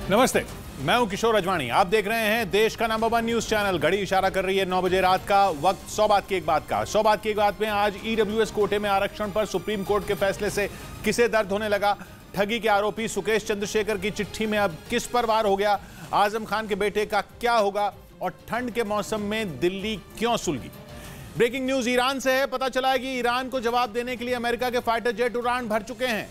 नमस्ते, मैं हूं किशोर अजवाणी। आप देख रहे हैं देश का नंबर 1 न्यूज चैनल। घड़ी इशारा कर रही है 9 बजे रात का। वक्त 100 बात की एक बात का। 100 बात की एक बात में आज ईडब्ल्यूएस कोटे में आरक्षण पर सुप्रीम कोर्ट के फैसले से किसे दर्द होने लगा? ठगी के आरोपी सुकेश चंद्रशेखर की चिट्ठी में अब किस पर वार हो गया? आजम खान के बेटे का क्या होगा? और ठंड के मौसम में दिल्ली क्यों सुलगी? ब्रेकिंग न्यूज ईरान से है। पता चला है कि ईरान को जवाब देने के लिए अमेरिका के फाइटर जेट उड़ान भर चुके हैं।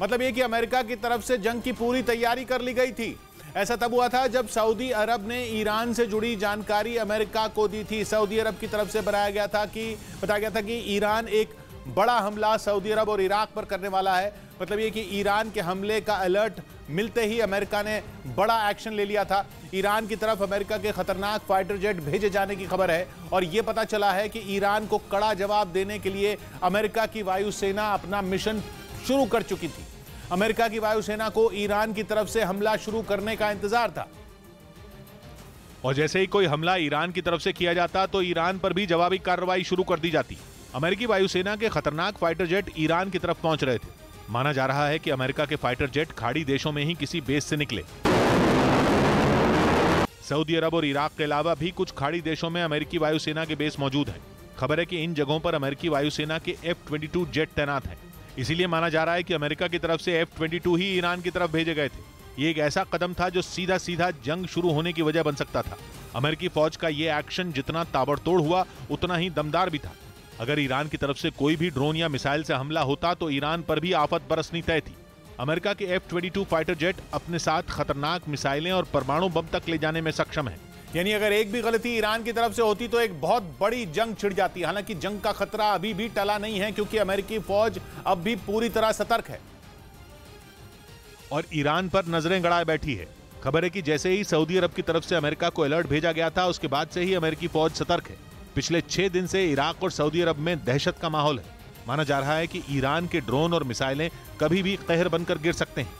मतलब यह कि अमेरिका की तरफ से जंग की पूरी तैयारी कर ली गई थी। ऐसा तब हुआ था जब सऊदी अरब ने ईरान से जुड़ी जानकारी अमेरिका को दी थी। सऊदी अरब की तरफ से बताया गया था कि ईरान एक बड़ा हमला सऊदी अरब और इराक पर करने वाला है। मतलब ये कि ईरान के हमले का अलर्ट मिलते ही अमेरिका ने बड़ा एक्शन ले लिया था। ईरान की तरफ अमेरिका के खतरनाक फाइटर जेट भेजे जाने की खबर है और यह पता चला है कि ईरान को कड़ा जवाब देने के लिए अमेरिका की वायुसेना अपना मिशन शुरू कर चुकी थी। अमेरिका की वायुसेना को ईरान की तरफ से हमला शुरू करने का इंतजार था और जैसे ही कोई हमला ईरान की तरफ से किया जाता तो ईरान पर भी जवाबी कार्रवाई शुरू कर दी जाती। अमेरिकी वायुसेना के खतरनाक फाइटर जेट ईरान की तरफ पहुंच रहे थे। माना जा रहा है कि अमेरिका के फाइटर जेट खाड़ी देशों में ही किसी बेस से निकले। सऊदी अरब और इराक के अलावा भी कुछ खाड़ी देशों में अमेरिकी वायुसेना के बेस मौजूद हैं। खबर है कि इन जगहों पर अमेरिकी वायुसेना के F-22 जेट तैनात हैं। इसीलिए माना जा रहा है कि अमेरिका की तरफ से F-22 ही ईरान की तरफ भेजे गए थे। ये एक ऐसा कदम था जो सीधा सीधा जंग शुरू होने की वजह बन सकता था। अमेरिकी फौज का ये एक्शन जितना ताबड़तोड़ हुआ उतना ही दमदार भी था। अगर ईरान की तरफ से कोई भी ड्रोन या मिसाइल से हमला होता तो ईरान पर भी आफत बरसनी तय थी। अमेरिका के F-22 फाइटर जेट अपने साथ खतरनाक मिसाइलें और परमाणु बम तक ले जाने में सक्षम है। यानी अगर एक भी गलती ईरान की तरफ से होती तो एक बहुत बड़ी जंग छिड़ जाती। हालांकि जंग का खतरा अभी भी टला नहीं है क्योंकि अमेरिकी फौज अब भी पूरी तरह सतर्क है और ईरान पर नजरें गड़ाए बैठी है। खबर है कि जैसे ही सऊदी अरब की तरफ से अमेरिका को अलर्ट भेजा गया था उसके बाद से ही अमेरिकी फौज सतर्क है। पिछले 6 दिन से इराक और सऊदी अरब में दहशत का माहौल है। माना जा रहा है कि ईरान के ड्रोन और मिसाइलें कभी भी कहर बनकर गिर सकते हैं।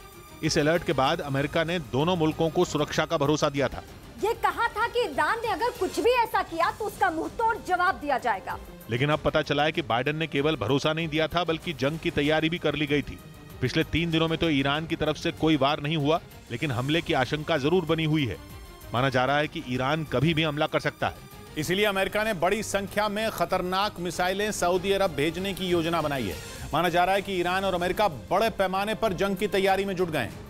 इस अलर्ट के बाद अमेरिका ने दोनों मुल्कों को सुरक्षा का भरोसा दिया था। ये कहा था कि ईरान ने अगर कुछ भी ऐसा किया तो उसका मुंह तोड़ जवाब दिया जाएगा। लेकिन अब पता चला है कि बाइडेन ने केवल भरोसा नहीं दिया था बल्कि जंग की तैयारी भी कर ली गई थी। पिछले 3 दिनों में तो ईरान की तरफ से कोई वार नहीं हुआ लेकिन हमले की आशंका जरूर बनी हुई है। माना जा रहा है कि ईरान कभी भी हमला कर सकता है। इसीलिए अमेरिका ने बड़ी संख्या में खतरनाक मिसाइलें सऊदी अरब भेजने की योजना बनाई है। माना जा रहा है कि ईरान और अमेरिका बड़े पैमाने पर जंग की तैयारी में जुट गए हैं।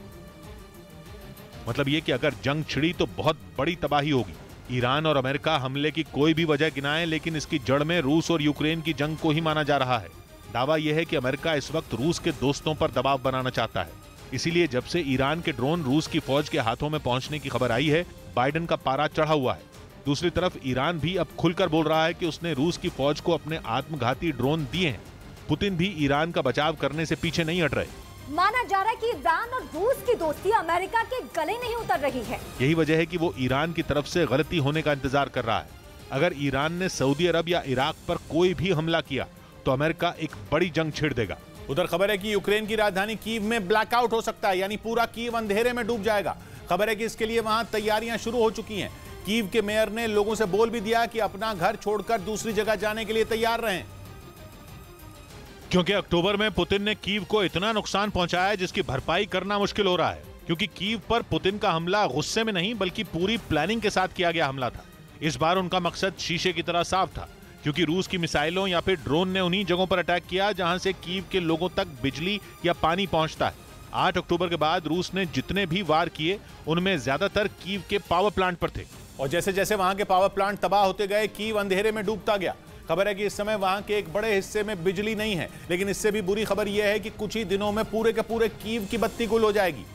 मतलब ये कि अगर जंग छिड़ी तो बहुत बड़ी तबाही होगी। ईरान और अमेरिका हमले की कोई भी वजह गिनाएं लेकिन इसकी जड़ में रूस और यूक्रेन की जंग को ही माना जा रहा है। दावा यह है कि अमेरिका इस वक्त रूस के दोस्तों पर दबाव बनाना चाहता है। इसीलिए जब से ईरान के ड्रोन रूस की फौज के हाथों में पहुंचने की खबर आई है बाइडेन का पारा चढ़ा हुआ है। दूसरी तरफ ईरान भी अब खुलकर बोल रहा है कि उसने रूस की फौज को अपने आत्मघाती ड्रोन दिए हैं। पुतिन भी ईरान का बचाव करने से पीछे नहीं हट रहे। माना जा रहा है कि ईरान और रूस की दोस्ती अमेरिका के गले नहीं उतर रही है। यही वजह है कि वो ईरान की तरफ से गलती होने का इंतजार कर रहा है। अगर ईरान ने सऊदी अरब या इराक पर कोई भी हमला किया तो अमेरिका एक बड़ी जंग छेड़ देगा। उधर खबर है कि यूक्रेन की राजधानी कीव में ब्लैकआउट हो सकता है, यानी पूरा कीव अंधेरे में डूब जाएगा। खबर है कि इसके लिए वहां तैयारियां शुरू हो चुकी हैं। कीव के मेयर ने लोगों से बोल भी दिया कि अपना घर छोड़कर दूसरी जगह जाने के लिए तैयार रहें, क्योंकि अक्टूबर में पुतिन ने कीव को इतना नुकसान पहुंचाया है जिसकी भरपाई करना मुश्किल हो रहा है। क्योंकि कीव पर पुतिन का हमला गुस्से में नहीं बल्कि पूरी प्लानिंग के साथ किया गया हमला था। इस बार उनका मकसद शीशे की तरह साफ था क्योंकि रूस की मिसाइलों या फिर ड्रोन ने उन्हीं जगहों पर अटैक किया जहां से कीव के लोगों तक बिजली या पानी पहुंचता है। 8 अक्टूबर के बाद रूस ने जितने भी वार किए उनमें ज्यादातर कीव के पावर प्लांट पर थे और जैसे जैसे वहां के पावर प्लांट तबाह होते गए कीव अंधेरे में डूबता गया। खबर है कि इस समय वहां के एक बड़े हिस्से में बिजली नहीं है, लेकिन इससे भी बुरी खबर यह है कि कुछ ही दिनों में पूरे के पूरे कीव की बत्ती गुल हो जाएगी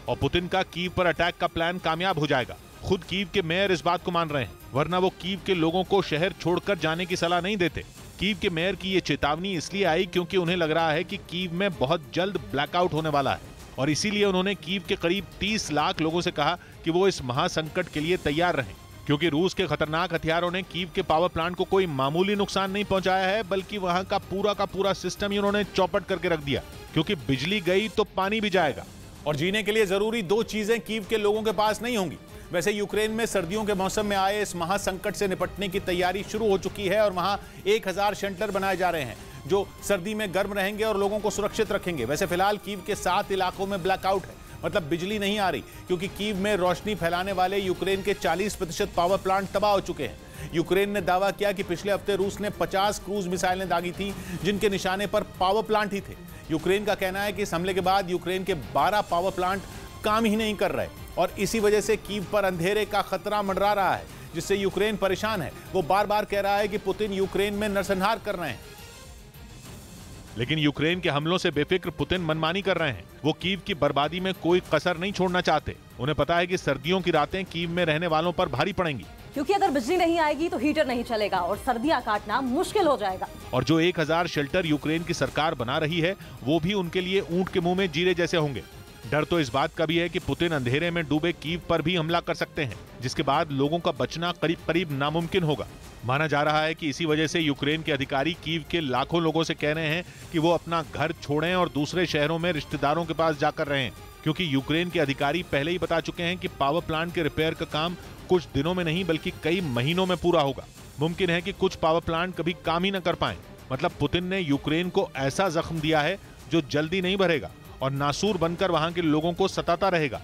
और पुतिन का कीव पर अटैक का प्लान कामयाब हो जाएगा। खुद कीव के मेयर इस बात को मान रहे हैं, वरना वो कीव के लोगों को शहर छोड़कर जाने की सलाह नहीं देते। कीव के मेयर की ये चेतावनी इसलिए आई क्योंकि उन्हें लग रहा है कि कीव में बहुत जल्द ब्लैकआउट होने वाला है और इसीलिए उन्होंने कीव के करीब 30 लाख लोगों से कहा कि वो इस महासंकट के लिए तैयार रहें। क्योंकि रूस के खतरनाक हथियारों ने कीव के पावर प्लांट को कोई मामूली नुकसान नहीं पहुंचाया है बल्कि वहां का पूरा सिस्टम ही उन्होंने चौपट करके रख दिया। क्योंकि बिजली गई तो पानी भी जाएगा और जीने के लिए जरूरी 2 चीजें कीव के लोगों के पास नहीं होंगी। वैसे यूक्रेन में सर्दियों के मौसम में आए इस महासंकट से निपटने की तैयारी शुरू हो चुकी है और वहां 1000 शेल्टर बनाए जा रहे हैं जो सर्दी में गर्म रहेंगे और लोगों को सुरक्षित रखेंगे। वैसे फिलहाल कीव के 7 इलाकों में ब्लैकआउट है। मतलब बिजली नहीं आ रही, क्योंकि कीव में रोशनी फैलाने वाले यूक्रेन के 40% पावर प्लांट तबाह हो चुके हैं। यूक्रेन ने दावा किया कि पिछले हफ्ते रूस ने 50 क्रूज मिसाइलें दागी थी, जिनके निशाने पर पावर प्लांट ही थे। यूक्रेन का कहना है कि इस हमले के बाद यूक्रेन के 12 पावर प्लांट काम ही नहीं कर रहे और इसी वजह से कीव पर अंधेरे का खतरा मंडरा रहा है, जिससे यूक्रेन परेशान है। वो बार बार कह रहा है कि पुतिन यूक्रेन में नरसंहार कर रहे हैं। लेकिन यूक्रेन के हमलों से बेफिक्र पुतिन मनमानी कर रहे हैं। वो कीव की बर्बादी में कोई कसर नहीं छोड़ना चाहते। उन्हें पता है कि सर्दियों की रातें कीव में रहने वालों पर भारी पड़ेंगी, क्योंकि अगर बिजली नहीं आएगी तो हीटर नहीं चलेगा और सर्दियां काटना मुश्किल हो जाएगा। और जो 1000 शेल्टर यूक्रेन की सरकार बना रही है, वो भी उनके लिए ऊंट के मुंह में जीरे जैसे होंगे। डर तो इस बात का भी है कि पुतिन अंधेरे में डूबे कीव पर भी हमला कर सकते हैं, जिसके बाद लोगों का बचना करीब करीब नामुमकिन होगा। माना जा रहा है कि इसी वजह से यूक्रेन के अधिकारी कीव के लाखों लोगों से कह रहे हैं कि वो अपना घर छोड़ें और दूसरे शहरों में रिश्तेदारों के पास जाकर रहें, क्योंकि यूक्रेन के अधिकारी पहले ही बता चुके हैं कि पावर प्लांट के रिपेयर का काम कुछ दिनों में नहीं बल्कि कई महीनों में पूरा होगा। मुमकिन है कि कुछ पावर प्लांट कभी काम ही न कर पाए। मतलब पुतिन ने यूक्रेन को ऐसा जख्म दिया है जो जल्दी नहीं भरेगा और नासूर बनकर वहां के लोगों को सताता रहेगा।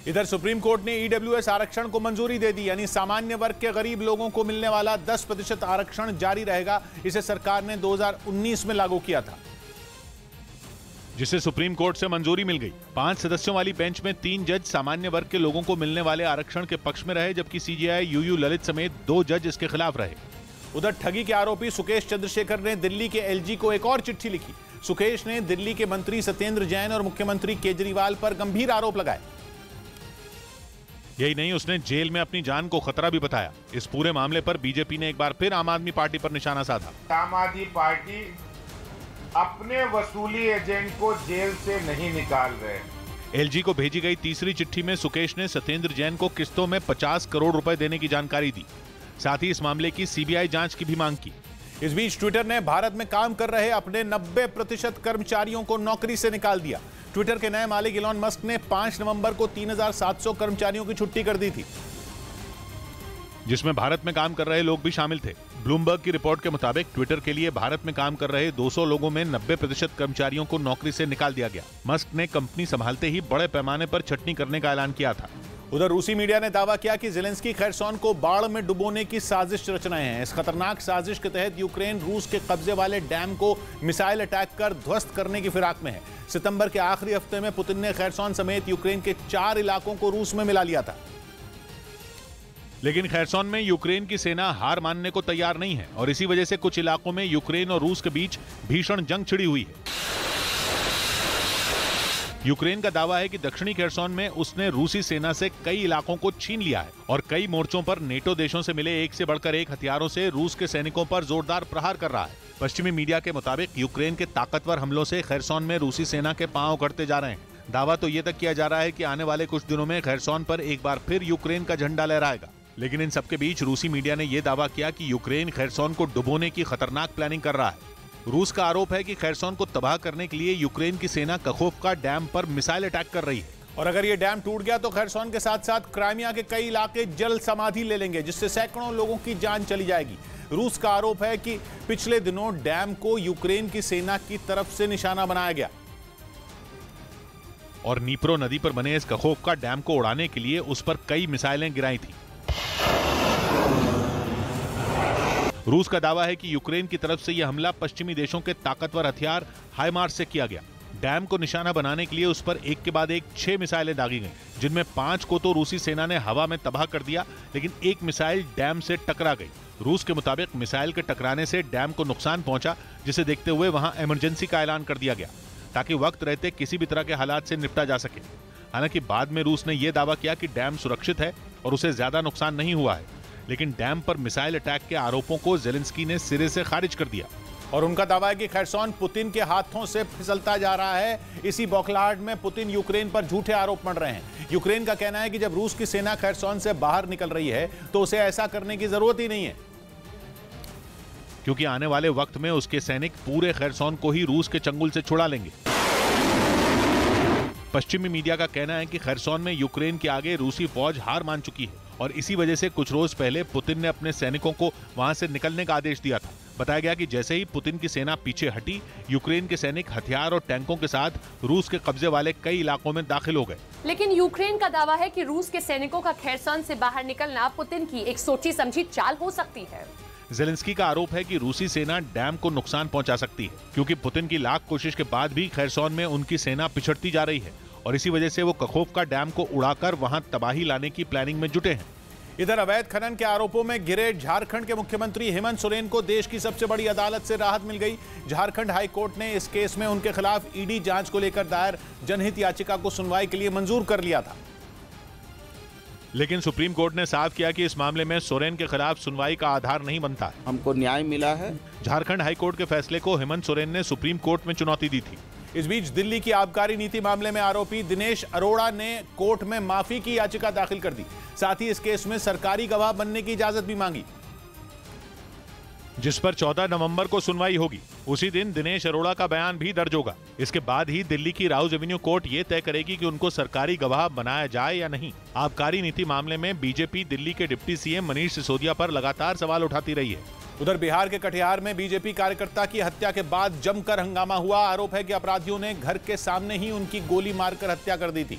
इधर सुप्रीम कोर्ट ने ईडब्ल्यूएस आरक्षण को मंजूरी दे दी, यानी सामान्य वर्ग के गरीब लोगों को मिलने वाला 10% आरक्षण जारी रहेगा। इसे सरकार ने 2019 में लागू किया था, जिसे सुप्रीम कोर्ट से मंजूरी मिल गई। 5 सदस्यों वाली बेंच में 3 जज सामान्य वर्ग के लोगों को मिलने वाले आरक्षण के पक्ष में रहे, जबकि सीजेआई यूयू ललित समेत 2 जज इसके खिलाफ रहे। उधर ठगी के आरोपी सुकेश चंद्रशेखर ने दिल्ली के एलजी को एक और चिट्ठी लिखी। सुकेश ने दिल्ली के मंत्री सत्येंद्र जैन और मुख्यमंत्री केजरीवाल पर गंभीर आरोप लगाए। यही नहीं, उसने जेल में अपनी जान को खतरा भी बताया। इस पूरे मामले पर बीजेपी ने एक बार फिर आम आदमी पार्टी पर निशाना साधा। आम आदमी पार्टी अपने वसूली एजेंट को जेल से नहीं निकाल रहे। एलजी को भेजी गई तीसरी चिट्ठी में सुकेश ने सत्येंद्र जैन को किस्तों में 50 करोड़ रुपए देने की जानकारी दी। साथ ही इस मामले की सीबीआई जांच की भी मांग की। इस बीच ट्विटर ने भारत में काम कर रहे अपने 90% कर्मचारियों को नौकरी से निकाल दिया। ट्विटर के नए मालिक इलॉन मस्क ने 5 नवंबर को 3700 कर्मचारियों की छुट्टी कर दी थी, जिसमें भारत में काम कर रहे लोग भी शामिल थे। ब्लूमबर्ग की रिपोर्ट के मुताबिक ट्विटर के लिए भारत में काम कर रहे 200 लोगों में 90% कर्मचारियों को नौकरी से निकाल दिया गया। मस्क ने कंपनी संभालते ही बड़े पैमाने पर छटनी करने का ऐलान किया था। उधर रूसी मीडिया ने दावा किया कि ज़ेलेंस्की खैरसोन को बाढ़ में डुबोने की साजिश रच रहे हैं। इस खतरनाक साजिश के तहत यूक्रेन रूस के कब्जे वाले डैम को मिसाइल अटैक कर ध्वस्त करने की फिराक में है। सितंबर के आखिरी हफ्ते में पुतिन ने खैरसोन समेत यूक्रेन के 4 इलाकों को रूस में मिला लिया था। लेकिन खैरसोन में यूक्रेन की सेना हार मानने को तैयार नहीं है और इसी वजह से कुछ इलाकों में यूक्रेन और रूस के बीच भीषण जंग छिड़ी हुई है। यूक्रेन का दावा है कि दक्षिणी खैरसोन में उसने रूसी सेना से कई इलाकों को छीन लिया है और कई मोर्चों पर नेटो देशों से मिले एक से बढ़कर एक हथियारों से रूस के सैनिकों पर जोरदार प्रहार कर रहा है। पश्चिमी मीडिया के मुताबिक यूक्रेन के ताकतवर हमलों से खैरसोन में रूसी सेना के पांव उखड़ते जा रहे हैं। दावा तो ये तक किया जा रहा है कि आने वाले कुछ दिनों में खैरसोन पर एक बार फिर यूक्रेन का झंडा लहराएगा। लेकिन इन सबके बीच रूसी मीडिया ने यह दावा किया कि यूक्रेन खैरसोन को डुबोने की खतरनाक प्लानिंग कर रहा है। रूस का आरोप है कि खैरसोन को तबाह करने के लिए यूक्रेन की सेना कखोवका डैम पर मिसाइल अटैक कर रही है। और अगर ये डैम टूट गया तो खैरसोन के साथ साथ क्राइमिया के कई इलाके जल समाधि ले लेंगे, जिससे सैकड़ों लोगों की जान चली जाएगी। रूस का आरोप है कि पिछले दिनों डैम को यूक्रेन की सेना की तरफ से निशाना बनाया गया और नीप्रो नदी पर बने इस कखोवका डैम को उड़ाने के लिए उस पर कई मिसाइलें गिराई थी। रूस का दावा है कि यूक्रेन की तरफ से यह हमला पश्चिमी देशों के ताकतवर हथियार हाइमार्स से किया गया। डैम को निशाना बनाने के लिए उस पर एक के बाद एक 6 मिसाइलें दागी गईं, जिनमें 5 को तो रूसी सेना ने हवा में तबाह कर दिया, लेकिन एक मिसाइल डैम से टकरा गई। रूस के मुताबिक मिसाइल के टकराने से डैम को नुकसान पहुंचा, जिसे देखते हुए वहां इमरजेंसी का ऐलान कर दिया गया ताकि वक्त रहते किसी भी तरह के हालात से निपटा जा सके। हालांकि बाद में रूस ने यह दावा किया कि डैम सुरक्षित है और उसे ज्यादा नुकसान नहीं हुआ है, लेकिन डैम पर मिसाइल अटैक के आरोपों को ज़ेलेंस्की ने सिरे से खारिज कर दिया। और उनका दावा है कि खैरसोन पुतिन के हाथों से फिसलता जा रहा है। इसी बौखलाहट में पुतिन यूक्रेन पर झूठे आरोप मढ़ रहे हैं। यूक्रेन का कहना है कि जब रूस की सेना खैरसोन से बाहर निकल रही है तो उसे ऐसा करने की जरूरत ही नहीं है, क्योंकि आने वाले वक्त में उसके सैनिक पूरे खैरसोन को ही रूस के चंगुल से छुड़ा लेंगे। पश्चिमी मीडिया का कहना है कि खैरसोन में यूक्रेन के आगे रूसी फौज हार मान चुकी है और इसी वजह से कुछ रोज पहले पुतिन ने अपने सैनिकों को वहां से निकलने का आदेश दिया था। बताया गया कि जैसे ही पुतिन की सेना पीछे हटी, यूक्रेन के सैनिक हथियार और टैंकों के साथ रूस के कब्जे वाले कई इलाकों में दाखिल हो गए। लेकिन यूक्रेन का दावा है कि रूस के सैनिकों का खेरसन से बाहर निकलना पुतिन की एक सोची समझी चाल हो सकती है। जेलेंस्की का आरोप है कि रूसी सेना डैम को नुकसान पहुंचा सकती है, क्योंकि पुतिन की लाख कोशिश के बाद भी खेरसन में उनकी सेना पिछड़ती जा रही है और इसी वजह से वो कखोव का डैम को उड़ाकर वहां तबाही लाने की प्लानिंग में जुटे हैं। इधर अवैध खनन के आरोपों में घिरे झारखंड के मुख्यमंत्री हेमंत सोरेन को देश की सबसे बड़ी अदालत से राहत मिल गई। झारखंड हाई कोर्ट ने इस केस में उनके खिलाफ ईडी जांच को लेकर दायर जनहित याचिका को सुनवाई के लिए मंजूर कर लिया था। लेकिन सुप्रीम कोर्ट ने साफ किया कि इस मामले में सोरेन के खिलाफ सुनवाई का आधार नहीं बनता है। हमको न्याय मिला है। झारखंड हाई कोर्ट के फैसले को हेमंत सोरेन ने सुप्रीम कोर्ट में चुनौती दी थी। इस बीच दिल्ली की आबकारी नीति मामले में आरोपी दिनेश अरोड़ा ने कोर्ट में माफी की याचिका दाखिल कर दी। साथ ही इस केस में सरकारी गवाह बनने की इजाजत भी मांगी, जिस पर 14 नवंबर को सुनवाई होगी। उसी दिन दिनेश अरोड़ा का बयान भी दर्ज होगा। इसके बाद ही दिल्ली की राउज एवेन्यू कोर्ट ये तय करेगी कि उनको सरकारी गवाह बनाया जाए या नहीं। आबकारी नीति मामले में बीजेपी दिल्ली के डिप्टी सीएम मनीष सिसोदिया पर लगातार सवाल उठाती रही है। उधर बिहार के कटिहार में बीजेपी कार्यकर्ता की हत्या के बाद जमकर हंगामा हुआ। आरोप है कि अपराधियों ने घर के सामने ही उनकी गोली मारकर हत्या कर दी थी,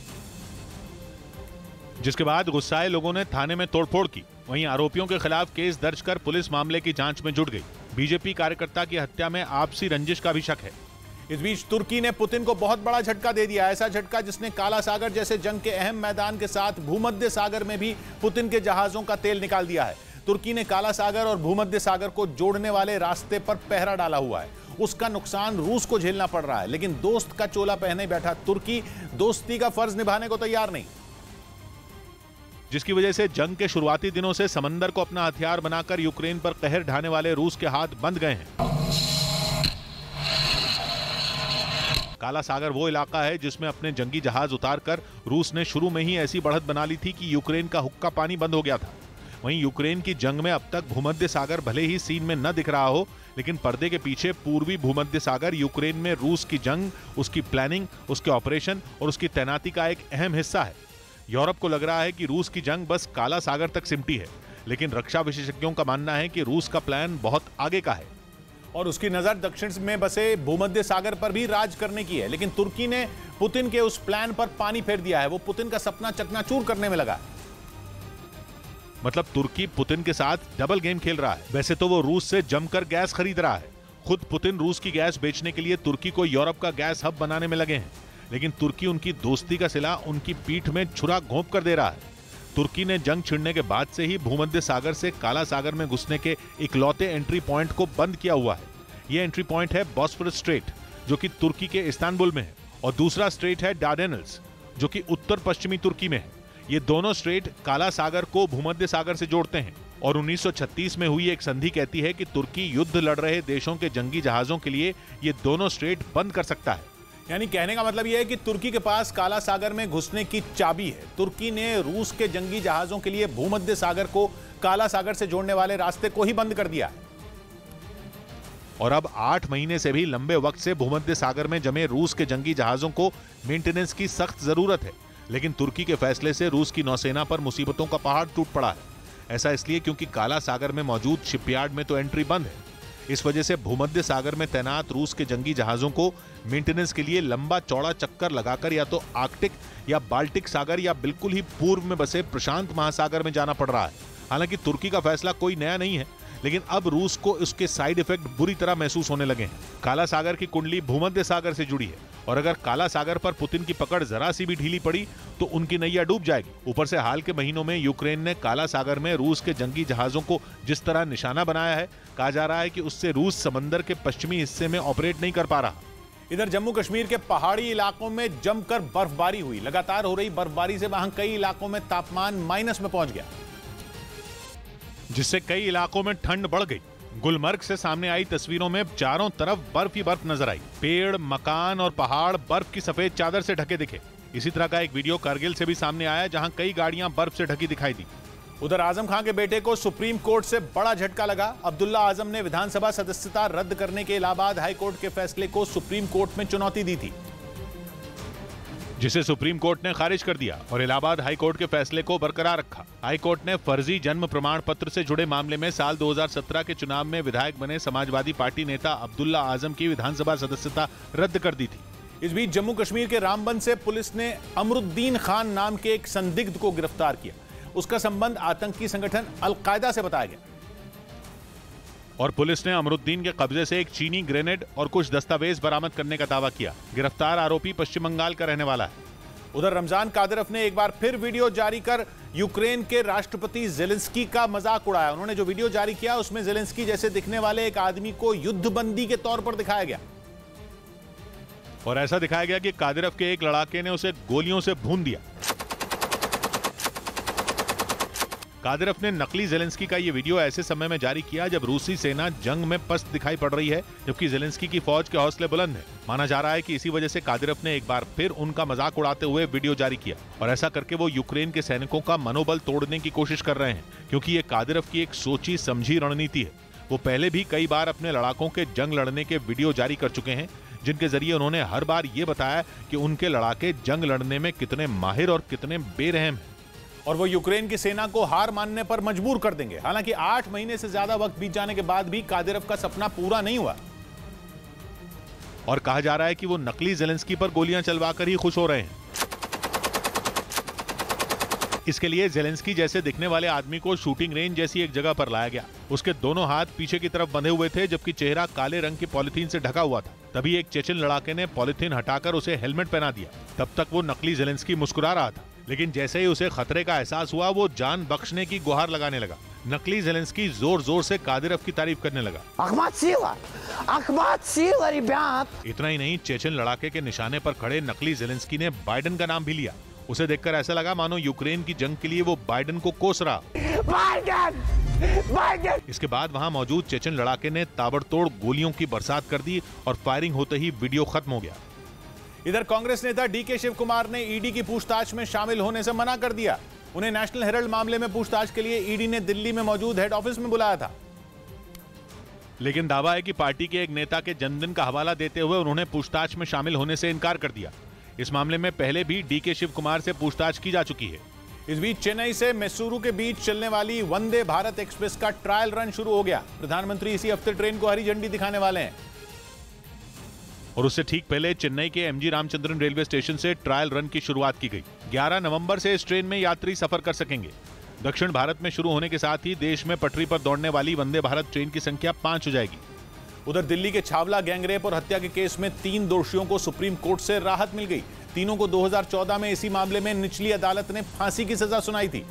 जिसके बाद गुस्साए लोगों ने थाने में तोड़फोड़ की। वहीं आरोपियों के खिलाफ केस दर्ज कर पुलिस मामले की जांच में जुट गई। बीजेपी कार्यकर्ता की हत्या में आपसी रंजिश का भी शक है। इस बीच तुर्की ने पुतिन को बहुत बड़ा झटका दे दिया। ऐसा झटका जिसने काला सागर जैसे जंग के अहम मैदान के साथ भूमध्य सागर में भी पुतिन के जहाजों का तेल निकाल दिया है। तुर्की ने काला सागर और भूमध्य सागर को जोड़ने वाले रास्ते पर पहरा डाला हुआ है। उसका नुकसान रूस को झेलना पड़ रहा है, लेकिन दोस्त का चोला पहने बैठा तुर्की दोस्ती का फर्ज निभाने को तैयार नहीं, जिसकी वजह से जंग के शुरुआती दिनों से समंदर को अपना हथियार बनाकर यूक्रेन पर कहर ढाने वाले रूस के हाथ बंद गए हैं। काला सागर वो इलाका है जिसमें अपने जंगी जहाज उतारकर रूस ने शुरू में ही ऐसी बढ़त बना ली थी कि यूक्रेन का हुक्का पानी बंद हो गया था। वहीं यूक्रेन की जंग में अब तक भूमध्य सागर भले ही सीन में न दिख रहा हो, लेकिन पर्दे के पीछे पूर्वी भूमध्य सागर यूक्रेन में रूस की जंग, उसकी प्लानिंग, उसके ऑपरेशन और उसकी तैनाती का एक अहम हिस्सा है। यूरोप को लग रहा है कि रूस की जंग बस काला सागर तक सिमटी है, लेकिन रक्षा विशेषज्ञों का मानना है कि रूस का प्लान बहुत आगे का है और उसकी नजर दक्षिण में बसे भूमध्य सागर पर भी राज करने की है। लेकिन तुर्की ने पुतिन के उस प्लान पर पानी फेर दिया है। वो पुतिन का सपना चकनाचूर करने में लगा है। मतलब तुर्की पुतिन के साथ डबल गेम खेल रहा है। वैसे तो वो रूस से जमकर गैस खरीद रहा है। खुद पुतिन रूस की गैस बेचने के लिए तुर्की को यूरोप का गैस हब बनाने में लगे हैं, लेकिन तुर्की उनकी दोस्ती का सिला उनकी पीठ में छुरा घोंप कर दे रहा है। तुर्की ने जंग छिड़ने के बाद से ही भूमध्य सागर से काला सागर में घुसने के इकलौते एंट्री पॉइंट को बंद किया हुआ है। यह एंट्री पॉइंट है बॉस्फोरस स्ट्रेट, जो कि तुर्की के इस्तांबुल में है, और दूसरा स्ट्रेट है डार्डेनल्स, जो कि उत्तर पश्चिमी तुर्की में है। ये दोनों स्ट्रेट काला सागर को भूमध्य सागर से जोड़ते हैं और 1936 में हुई एक संधि कहती है कि तुर्की युद्ध लड़ रहे देशों के जंगी जहाजों के लिए ये दोनों स्ट्रेट बंद कर सकता है। यानी कहने का मतलब यह है कि तुर्की के पास काला सागर में घुसने की चाबी है। तुर्की ने रूस के जंगी जहाजों के लिए भूमध्य सागर को काला सागर से जोड़ने वाले रास्ते को ही बंद कर दिया है। और अब 8 महीने से भी लंबे वक्त से भूमध्य सागर में जमे रूस के जंगी जहाजों को मेंटेनेंस की सख्त जरूरत है, लेकिन तुर्की के फैसले से रूस की नौसेना पर मुसीबतों का पहाड़ टूट पड़ा है। ऐसा इसलिए क्योंकि काला सागर में मौजूद शिपयार्ड में तो एंट्री बंद है। इस वजह से भूमध्य सागर में तैनात रूस के जंगी जहाजों को मेंटेनेंस के लिए लंबा चौड़ा चक्कर लगाकर या तो आर्कटिक या बाल्टिक सागर या बिल्कुल ही पूर्व में बसे प्रशांत महासागर में जाना पड़ रहा है। हालांकि तुर्की का फैसला कोई नया नहीं है, लेकिन अब रूस को उसके साइड इफेक्ट बुरी तरह महसूस होने लगे हैं। काला सागर की कुंडली भूमध्य सागर से जुड़ी है और अगर काला सागर पर पुतिन की पकड़ जरा सी भी ढीली पड़ी तो उनकी नैया डूब जाएगी। ऊपर से हाल के महीनों में यूक्रेन ने काला सागर में रूस के जंगी जहाजों को जिस तरह निशाना बनाया है, कहा जा रहा है कि उससे रूस समंदर के पश्चिमी हिस्से में ऑपरेट नहीं कर पा रहा। इधर जम्मू कश्मीर के पहाड़ी इलाकों में जमकर बर्फबारी हुई। लगातार हो रही बर्फबारी से वहां कई इलाकों में तापमान माइनस में पहुंच गया, जिससे कई इलाकों में ठंड बढ़ गई। गुलमर्ग से सामने आई तस्वीरों में चारों तरफ बर्फ ही बर्फ नजर आई। पेड़, मकान और पहाड़ बर्फ की सफेद चादर से ढके दिखे। इसी तरह का एक वीडियो कारगिल से भी सामने आया, जहां कई गाड़ियां बर्फ से ढकी दिखाई दी। उधर आजम खान के बेटे को सुप्रीम कोर्ट से बड़ा झटका लगा। अब्दुल्ला आजम ने विधानसभा सदस्यता रद्द करने के इलाहाबाद हाई कोर्ट के फैसले को सुप्रीम कोर्ट में चुनौती दी थी। जिसे सुप्रीम कोर्ट ने खारिज कर दिया और इलाहाबाद हाई कोर्ट के फैसले को बरकरार रखा। हाई कोर्ट ने फर्जी जन्म प्रमाण पत्र से जुड़े मामले में साल 2017 के चुनाव में विधायक बने समाजवादी पार्टी नेता अब्दुल्ला आजम की विधानसभा सदस्यता रद्द कर दी थी। इस बीच जम्मू कश्मीर के रामबन से पुलिस ने अमरुद्दीन खान नाम के एक संदिग्ध को गिरफ्तार किया। उसका संबंध आतंकी संगठन अलकायदा से बताया गया और पुलिस ने अमरुद्दीन के कब्जे से एक चीनी ग्रेनेड और कुछ दस्तावेज बरामद करने का दावा किया। गिरफ्तार आरोपी पश्चिम बंगाल का रहने वाला है। उधर रमजान कादिरोव ने एक बार फिर वीडियो जारी कर यूक्रेन के राष्ट्रपति जेलेंस्की का मजाक उड़ाया। उन्होंने जो वीडियो जारी किया उसमें जेलेंस्की जैसे दिखने वाले एक आदमी को युद्धबंदी के तौर पर दिखाया गया और ऐसा दिखाया गया कि कादिरोव के एक लड़ाके ने उसे गोलियों से भून दिया। कादिरोव ने नकली जेलेंस्की का ये वीडियो ऐसे समय में जारी किया जब रूसी सेना जंग में पस्त दिखाई पड़ रही है, जबकि जेलेंस्की की फौज के हौसले बुलंद हैं। माना जा रहा है कि इसी वजह से कादिरोव ने एक बार फिर उनका मजाक उड़ाते हुए वीडियो जारी किया और ऐसा करके वो यूक्रेन के सैनिकों का मनोबल तोड़ने की कोशिश कर रहे हैं, क्योंकि ये कादिरोव की एक सोची समझी रणनीति है। वो पहले भी कई बार अपने लड़ाकों के जंग लड़ने के वीडियो जारी कर चुके हैं, जिनके जरिए उन्होंने हर बार ये बताया कि उनके लड़ाके जंग लड़ने में कितने माहिर और कितने बेरहम हैं और वो यूक्रेन की सेना को हार मानने पर मजबूर कर देंगे। हालांकि 8 महीने से ज्यादा वक्त बीत जाने के बाद भी कादिरोव का सपना पूरा नहीं हुआ और कहा जा रहा है कि वो नकली जेलेंस्की पर गोलियां चलवाकर ही खुश हो रहे हैं। इसके लिए जेलेंस्की जैसे दिखने वाले आदमी को शूटिंग रेंज जैसी एक जगह पर लाया गया। उसके दोनों हाथ पीछे की तरफ बंधे हुए थे, जबकि चेहरा काले रंग की पॉलिथीन से ढका हुआ था। तभी एक चेचन लड़ाके ने पॉलिथीन हटाकर उसे हेलमेट पहना दिया। तब तक वो नकली जेलेंस्की मुस्कुरा रहा था, लेकिन जैसे ही उसे खतरे का एहसास हुआ वो जान बख्शने की गुहार लगाने लगा। नकली जेलेंस्की जोर जोर से कादिरोव की तारीफ करने लगा। इतना ही नहीं, चेचन लड़ाके के निशाने पर खड़े नकली जेलेंस्की ने बाइडेन का नाम भी लिया। उसे देखकर ऐसा लगा मानो यूक्रेन की जंग के लिए वो बाइडेन को कोस रहा। इसके बाद वहां मौजूद चेचन लड़ाके ने ताबड़तोड़ गोलियों की बरसात कर दी और फायरिंग होते ही वीडियो खत्म हो गया। इधर कांग्रेस नेता डीके शिव कुमार ने ईडी की पूछताछ में शामिल होने से मना कर दिया। उन्हें नेशनल हेराल्ड मामले में पूछताछ के लिए ईडी ने दिल्ली में मौजूद हेड ऑफिस में बुलाया था, लेकिन दावा है कि पार्टी के एक नेता के जन्मदिन का हवाला देते हुए उन्होंने पूछताछ में शामिल होने से इनकार कर दिया। इस मामले में पहले भी डीके शिव कुमार से पूछताछ की जा चुकी है। इस बीच चेन्नई से मैसूरू के बीच चलने वाली वंदे भारत एक्सप्रेस का ट्रायल रन शुरू हो गया। प्रधानमंत्री इसी हफ्ते ट्रेन को हरी झंडी दिखाने वाले हैं और उससे ठीक पहले चेन्नई के एमजी रामचंद्रन रेलवे स्टेशन से ट्रायल रन की शुरुआत की गई। 11 नवंबर से इस ट्रेन में यात्री सफर कर सकेंगे। दक्षिण भारत में शुरू होने के साथ ही देश में पटरी पर दौड़ने वाली वंदे भारत ट्रेन की संख्या 5 हो जाएगी। उधर दिल्ली के छावला गैंगरेप और हत्या के केस में 3 दोषियों को सुप्रीम कोर्ट से राहत मिल गई। तीनों को 2014 में इसी मामले में निचली अदालत ने फांसी की सजा सुनाई थी,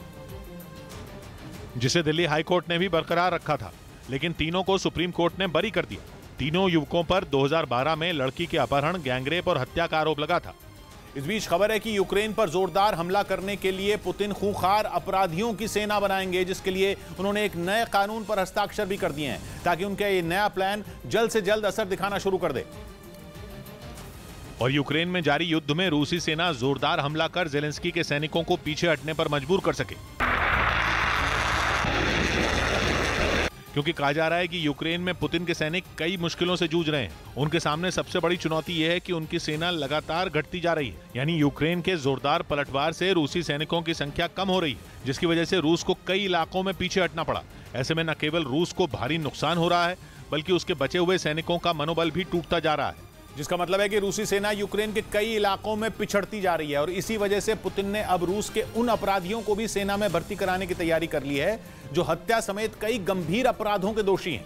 जिसे दिल्ली हाई कोर्ट ने भी बरकरार रखा था, लेकिन तीनों को सुप्रीम कोर्ट ने बरी कर दिया। तीनों युवकों पर 2012 में लड़की के अपहरण, गैंगरेप और हत्या का आरोप लगा था। इस बीच खबर है कि यूक्रेन पर जोरदार हमला करने के लिए पुतिन खूंखार अपराधियों की सेना बनाएंगे, जिसके लिए उन्होंने एक नए कानून पर हस्ताक्षर भी कर दिए हैं, ताकि उनका ये नया प्लान जल्द से जल्द असर दिखाना शुरू कर दे। और यूक्रेन में जारी युद्ध में रूसी सेना जोरदार हमला कर जेलेंस्की के सैनिकों को पीछे हटने पर मजबूर कर सके, क्योंकि कहा जा रहा है कि यूक्रेन में पुतिन के सैनिक कई मुश्किलों से जूझ रहे हैं। उनके सामने सबसे बड़ी चुनौती यह है कि उनकी सेना लगातार घटती जा रही है, यानी यूक्रेन के जोरदार पलटवार से रूसी सैनिकों की संख्या कम हो रही है, जिसकी वजह से रूस को कई इलाकों में पीछे हटना पड़ा। ऐसे में न केवल रूस को भारी नुकसान हो रहा है, बल्कि उसके बचे हुए सैनिकों का मनोबल भी टूटता जा रहा है, जिसका मतलब है कि रूसी सेना यूक्रेन के कई इलाकों में पिछड़ती जा रही है। और इसी वजह से पुतिन ने अब रूस के उन अपराधियों को भी सेना में भर्ती कराने की तैयारी कर ली है जो हत्या समेत कई गंभीर अपराधों के दोषी हैं।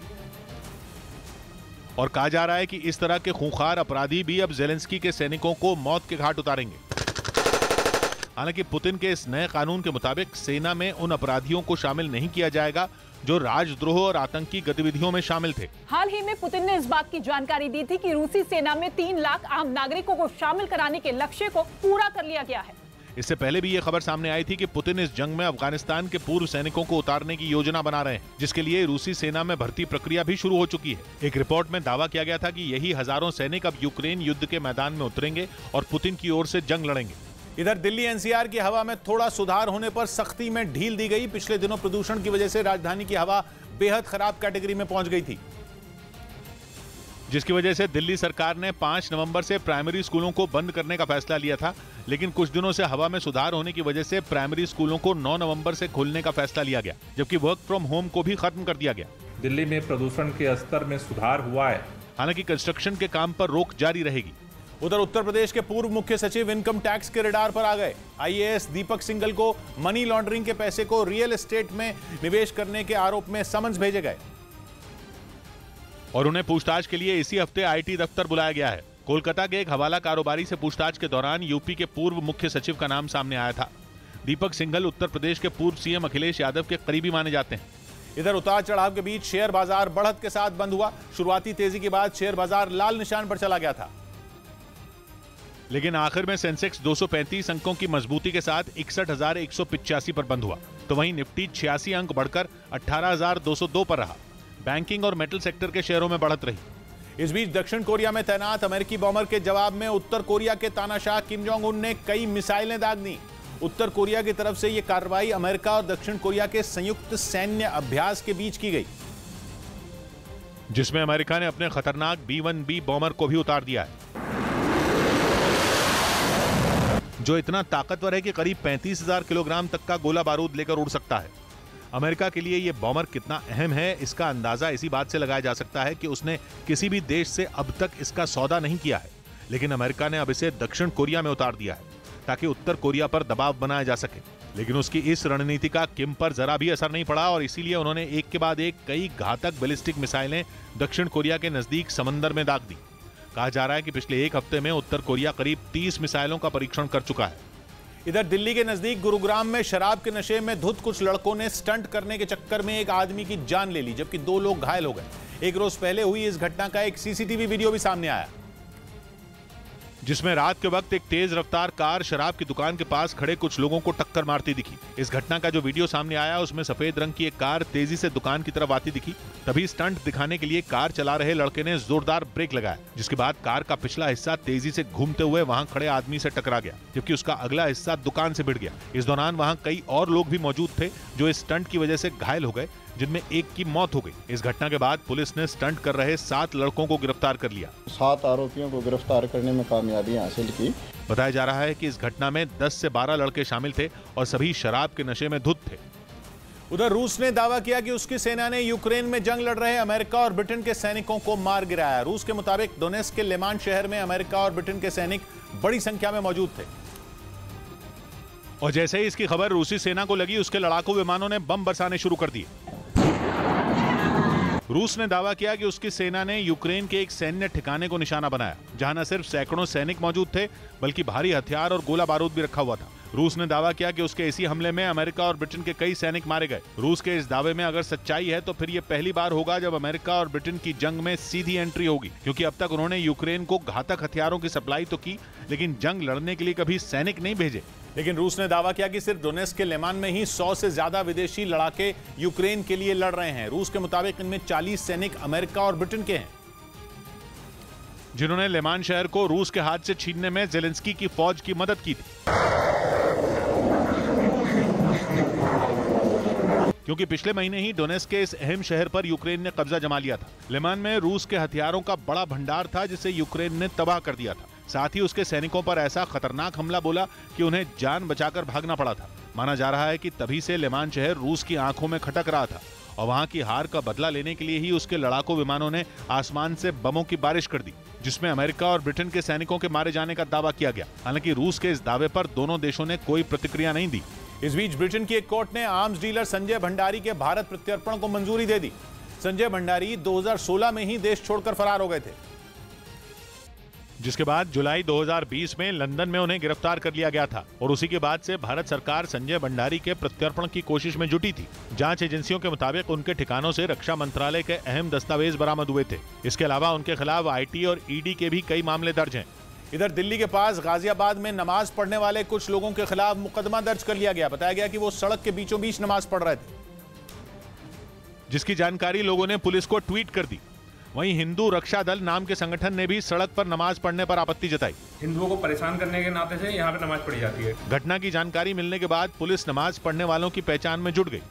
और कहा जा रहा है कि इस तरह के खूंखार अपराधी भी अब जेलेंस्की के सैनिकों को मौत के घाट उतारेंगे। हालांकि पुतिन के इस नए कानून के मुताबिक सेना में उन अपराधियों को शामिल नहीं किया जाएगा जो राजद्रोह और आतंकी गतिविधियों में शामिल थे। हाल ही में पुतिन ने इस बात की जानकारी दी थी कि रूसी सेना में 3 लाख आम नागरिकों को शामिल कराने के लक्ष्य को पूरा कर लिया गया है। इससे पहले भी ये खबर सामने आई थी कि पुतिन इस जंग में अफगानिस्तान के पूर्व सैनिकों को उतारने की योजना बना रहे हैं, जिसके लिए रूसी सेना में भर्ती प्रक्रिया भी शुरू हो चुकी है। एक रिपोर्ट में दावा किया गया था कि यही हजारों सैनिक अब यूक्रेन युद्ध के मैदान में उतरेंगे और पुतिन की ओर से जंग लड़ेंगे। इधर दिल्ली एनसीआर की हवा में थोड़ा सुधार होने पर सख्ती में ढील दी गई। पिछले दिनों प्रदूषण की वजह से राजधानी की हवा बेहद खराब कैटेगरी में पहुंच गई थी। जिसकी वजह से दिल्ली सरकार ने 5 नवंबर से प्राइमरी स्कूलों को बंद करने का फैसला लिया था, लेकिन कुछ दिनों से हवा में सुधार होने की वजह से प्राइमरी स्कूलों को 9 नवंबर से खोलने का फैसला लिया गया, जबकि वर्क फ्रॉम होम को भी खत्म कर दिया गया। दिल्ली में प्रदूषण के स्तर में सुधार हुआ है, हालांकि कंस्ट्रक्शन के काम पर रोक जारी रहेगी। उधर उत्तर प्रदेश के पूर्व मुख्य सचिव इनकम टैक्स के रडार पर आ गए। आईएएस दीपक सिंघल को मनी लॉन्ड्रिंग के पैसे को रियल एस्टेट में निवेश करने के आरोप में समन्स भेजे गए और उन्हें पूछताछ के लिए इसी हफ्ते आईटी दफ्तर बुलाया गया है। कोलकाता के एक हवाला कारोबारी से पूछताछ के दौरान यूपी के पूर्व मुख्य सचिव का नाम सामने आया था। दीपक सिंघल उत्तर प्रदेश के पूर्व सीएम अखिलेश यादव के करीबी माने जाते हैं। इधर उतार चढ़ाव के बीच शेयर बाजार बढ़त के साथ बंद हुआ। शुरुआती तेजी के बाद शेयर बाजार लाल निशान पर चला गया था, लेकिन आखिर में सेंसेक्स 235 अंकों की मजबूती के साथ 61,185 पर बंद हुआ, तो वहीं निफ्टी 86 अंक बढ़कर 18,202 पर रहा। बैंकिंग और मेटल सेक्टर के शेयरों में बढ़त रही। इस बीच दक्षिण कोरिया में तैनात अमेरिकी बॉम्बर के जवाब में उत्तर कोरिया के तानाशाह किम जोंग उन ने कई मिसाइलें दाग दी। उत्तर कोरिया की तरफ से यह कार्रवाई अमेरिका और दक्षिण कोरिया के संयुक्त सैन्य अभ्यास के बीच की गई, जिसमें अमेरिका ने अपने खतरनाक B-1B बॉम्बर को भी उतार दिया है, जो इतना ताकतवर है कि करीब 35,000 किलोग्राम तक का गोला बारूद लेकर उड़ सकता है। अमेरिका के लिए यह बॉम्बर कितना अहम है, इसका अंदाजा इसी बात से लगाया जा सकता है कि उसने किसी भी देश से अब तक इसका सौदा नहीं किया है, लेकिन अमेरिका ने अब इसे दक्षिण कोरिया में उतार दिया है ताकि उत्तर कोरिया पर दबाव बनाया जा सके। लेकिन उसकी इस रणनीति का किम पर जरा भी असर नहीं पड़ा और इसीलिए उन्होंने एक के बाद एक कई घातक बैलिस्टिक मिसाइलें दक्षिण कोरिया के नजदीक समंदर में दाग दी। कहा जा रहा है कि पिछले एक हफ्ते में उत्तर कोरिया करीब 30 मिसाइलों का परीक्षण कर चुका है। इधर दिल्ली के नजदीक गुरुग्राम में शराब के नशे में धुत कुछ लड़कों ने स्टंट करने के चक्कर में एक आदमी की जान ले ली, जबकि 2 लोग घायल हो गए। एक रोज पहले हुई इस घटना का एक सीसीटीवी वीडियो भी सामने आया, जिसमें रात के वक्त एक तेज रफ्तार कार शराब की दुकान के पास खड़े कुछ लोगों को टक्कर मारती दिखी। इस घटना का जो वीडियो सामने आया उसमें सफेद रंग की एक कार तेजी से दुकान की तरफ आती दिखी। तभी स्टंट दिखाने के लिए कार चला रहे लड़के ने जोरदार ब्रेक लगाया, जिसके बाद कार का पिछला हिस्सा तेजी से घूमते हुए वहां खड़े आदमी से टकरा गया, जबकि उसका अगला हिस्सा दुकान से भिड़ गया। इस दौरान वहां कई और लोग भी मौजूद थे जो इस स्टंट की वजह से घायल हो गए, जिनमें एक की मौत हो गई। इस घटना के बाद पुलिस ने स्टंट कर रहे 7 लड़कों को गिरफ्तार कर लिया। 7 आरोपियों को गिरफ्तार करने में कामयाबी हासिल की। बताया जा रहा है कि इस घटना में 10 से 12 लड़के शामिल थे और सभी शराब के नशे में धुत थे। उधर रूस ने दावा किया कि उसकी सेना ने यूक्रेन में जंग लड़ रहे अमेरिका और ब्रिटेन के सैनिकों को मार गिराया। रूस के मुताबिक डोनेस्क के लेमान शहर में अमेरिका और ब्रिटेन के सैनिक बड़ी संख्या में मौजूद थे और जैसे ही इसकी खबर रूसी सेना को लगी, उसके लड़ाकू विमानों ने बम बरसाने शुरू कर दिए। रूस ने दावा किया कि उसकी सेना ने यूक्रेन के एक सैन्य ठिकाने को निशाना बनाया, जहां न सिर्फ सैकड़ों सैनिक मौजूद थे बल्कि भारी हथियार और गोला बारूद भी रखा हुआ था। रूस ने दावा किया कि उसके इसी हमले में अमेरिका और ब्रिटेन के कई सैनिक मारे गए। रूस के इस दावे में अगर सच्चाई है तो फिर यह पहली बार होगा जब अमेरिका और ब्रिटेन की जंग में सीधी एंट्री होगी, क्योंकि अब तक उन्होंने यूक्रेन को घातक हथियारों की सप्लाई तो की, लेकिन जंग लड़ने के लिए कभी सैनिक नहीं भेजे। लेकिन रूस ने दावा किया कि सिर्फ डोनेस्क के लेमान में ही 100 से ज्यादा विदेशी लड़ाके यूक्रेन के लिए लड़ रहे हैं। रूस के मुताबिक इनमें 40 सैनिक अमेरिका और ब्रिटेन के हैं, जिन्होंने लेमान शहर को रूस के हाथ से छीनने में जेलेंस्की की फौज की मदद की थी, क्योंकि पिछले महीने ही डोनेस्क के इस अहम शहर पर यूक्रेन ने कब्जा जमा लिया था। लेमान में रूस के हथियारों का बड़ा भंडार था जिसे यूक्रेन ने तबाह कर दिया था। साथ ही उसके सैनिकों पर ऐसा खतरनाक हमला बोला कि उन्हें जान बचाकर भागना पड़ा था। माना जा रहा है कि तभी से लेमान शहर रूस की आंखों में खटक रहा था और वहां की हार का बदला लेने के लिए ही उसके लड़ाकू विमानों ने आसमान से बमों की बारिश कर दी, जिसमें अमेरिका और ब्रिटेन के सैनिकों के मारे जाने का दावा किया गया। हालांकि रूस के इस दावे पर दोनों देशों ने कोई प्रतिक्रिया नहीं दी। इस बीच ब्रिटेन की एक कोर्ट ने आर्म्स डीलर संजय भंडारी के भारत प्रत्यर्पण को मंजूरी दे दी। संजय भंडारी 2016 में ही देश छोड़कर फरार हो गए थे, जिसके बाद जुलाई 2020 में लंदन में उन्हें गिरफ्तार कर लिया गया था और उसी के बाद से भारत सरकार संजय भंडारी के प्रत्यर्पण की कोशिश में जुटी थी। जांच एजेंसियों के मुताबिक उनके ठिकानों से रक्षा मंत्रालय के अहम दस्तावेज बरामद हुए थे। इसके अलावा उनके खिलाफ आईटी और ईडी के भी कई मामले दर्ज हैं। इधर दिल्ली के पास गाजियाबाद में नमाज पढ़ने वाले कुछ लोगों के खिलाफ मुकदमा दर्ज कर लिया गया। बताया गया कि वो सड़क के बीचों बीच नमाज पढ़ रहे थे, जिसकी जानकारी लोगों ने पुलिस को ट्वीट कर दी। वहीं हिंदू रक्षा दल नाम के संगठन ने भी सड़क पर नमाज पढ़ने पर आपत्ति जताई। हिंदुओं को परेशान करने के नाते से यहाँ पे नमाज पढ़ी जाती है। घटना की जानकारी मिलने के बाद पुलिस नमाज पढ़ने वालों की पहचान में जुट गई।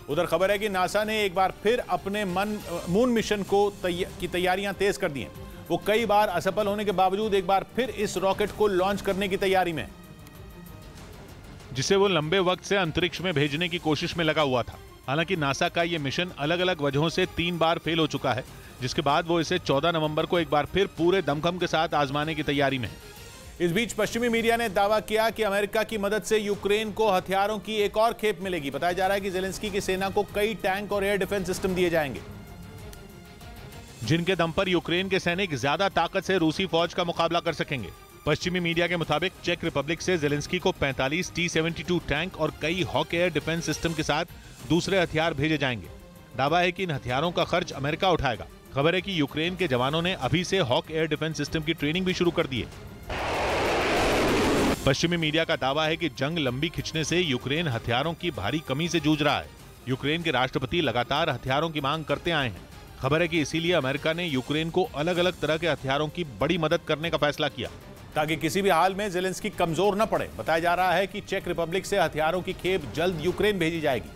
उधर खबर है कि नासा ने एक बार फिर अपने मून मिशन की तैयारियां तेज कर दी हैं। वो कई बार असफल होने के बावजूद एक बार फिर इस रॉकेट को लॉन्च करने की तैयारी में, जिसे वो लंबे वक्त से अंतरिक्ष में भेजने की कोशिश में लगा हुआ था। हालांकि नासा का ये मिशन अलग अलग वजहों से 3 बार फेल हो चुका है, जिसके बाद वो इसे 14 नवंबर को एक बार फिर पूरे दमखम के साथ आजमाने की तैयारी में है। इस बीच पश्चिमी मीडिया ने दावा किया कि अमेरिका की मदद से यूक्रेन को हथियारों की एक और खेप मिलेगी। बताया जा रहा है कि जेलेंस्की की सेना को कई टैंक और एयर डिफेंस सिस्टम दिए जाएंगे, जिनके दम पर यूक्रेन के सैनिक ज्यादा ताकत से रूसी फौज का मुकाबला कर सकेंगे। पश्चिमी मीडिया के मुताबिक चेक रिपब्लिक से जेलेंस्की को 45 T-72 टैंक और कई हॉक एयर डिफेंस सिस्टम के साथ दूसरे हथियार भेजे जाएंगे। दावा है कि इन हथियारों का खर्च अमेरिका उठाएगा। खबर है कि यूक्रेन के जवानों ने अभी से हॉक एयर डिफेंस सिस्टम की ट्रेनिंग भी शुरू कर दी है। पश्चिमी मीडिया का दावा है कि जंग लंबी खिंचने से यूक्रेन हथियारों की भारी कमी से जूझ रहा है। यूक्रेन के राष्ट्रपति लगातार हथियारों की मांग करते आए हैं। खबर है कि इसीलिए अमेरिका ने यूक्रेन को अलग अलग तरह के हथियारों की बड़ी मदद करने का फैसला किया, ताकि किसी भी हाल में जेलेंस्की कमजोर न पड़े। बताया जा रहा है कि चेक रिपब्लिक से हथियारों की खेप जल्द यूक्रेन भेजी जाएगी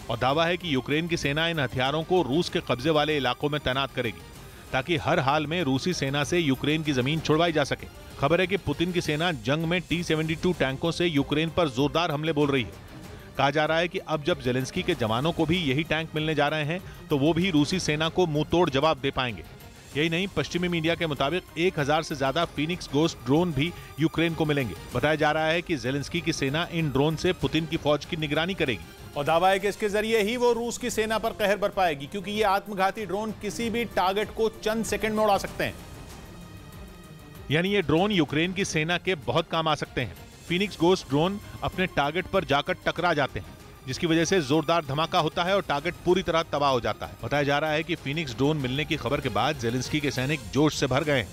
और दावा है कि यूक्रेन की सेना इन हथियारों को रूस के कब्जे वाले इलाकों में तैनात करेगी, ताकि हर हाल में रूसी सेना से यूक्रेन की जमीन छुड़वाई जा सके। खबर है कि पुतिन की सेना जंग में T-72 टैंकों से यूक्रेन पर जोरदार हमले बोल रही है। कहा जा रहा है कि अब जब जेलेंस्की के जवानों को भी यही टैंक मिलने जा रहे हैं, तो वो भी रूसी सेना को मुंहतोड़ जवाब दे पाएंगे। यही नहीं, पश्चिमी मीडिया के मुताबिक 1000 से ज्यादा फीनिक्स गोस्ट ड्रोन भी यूक्रेन को मिलेंगे। बताया जा रहा है कि जेलेंस्की की सेना इन ड्रोन से पुतिन की फौज की निगरानी करेगी और दावा है कि इसके जरिए ही वो रूस की सेना पर कहर बरपाएगी, क्योंकि ये आत्मघाती ड्रोन किसी भी टारगेट को चंद सेकंड में उड़ा सकते हैं। यानी ये ड्रोन यूक्रेन की सेना के बहुत काम आ सकते हैं। फीनिक्स गोस्ट ड्रोन अपने टारगेट पर जाकर टकरा जाते हैं, जिसकी वजह से जोरदार धमाका होता है और टारगेट पूरी तरह तबाह हो जाता है। बताया जा रहा है कि फीनिक्स ड्रोन मिलने की खबर के बाद जेलेंस्की के सैनिक जोश से भर गए हैं।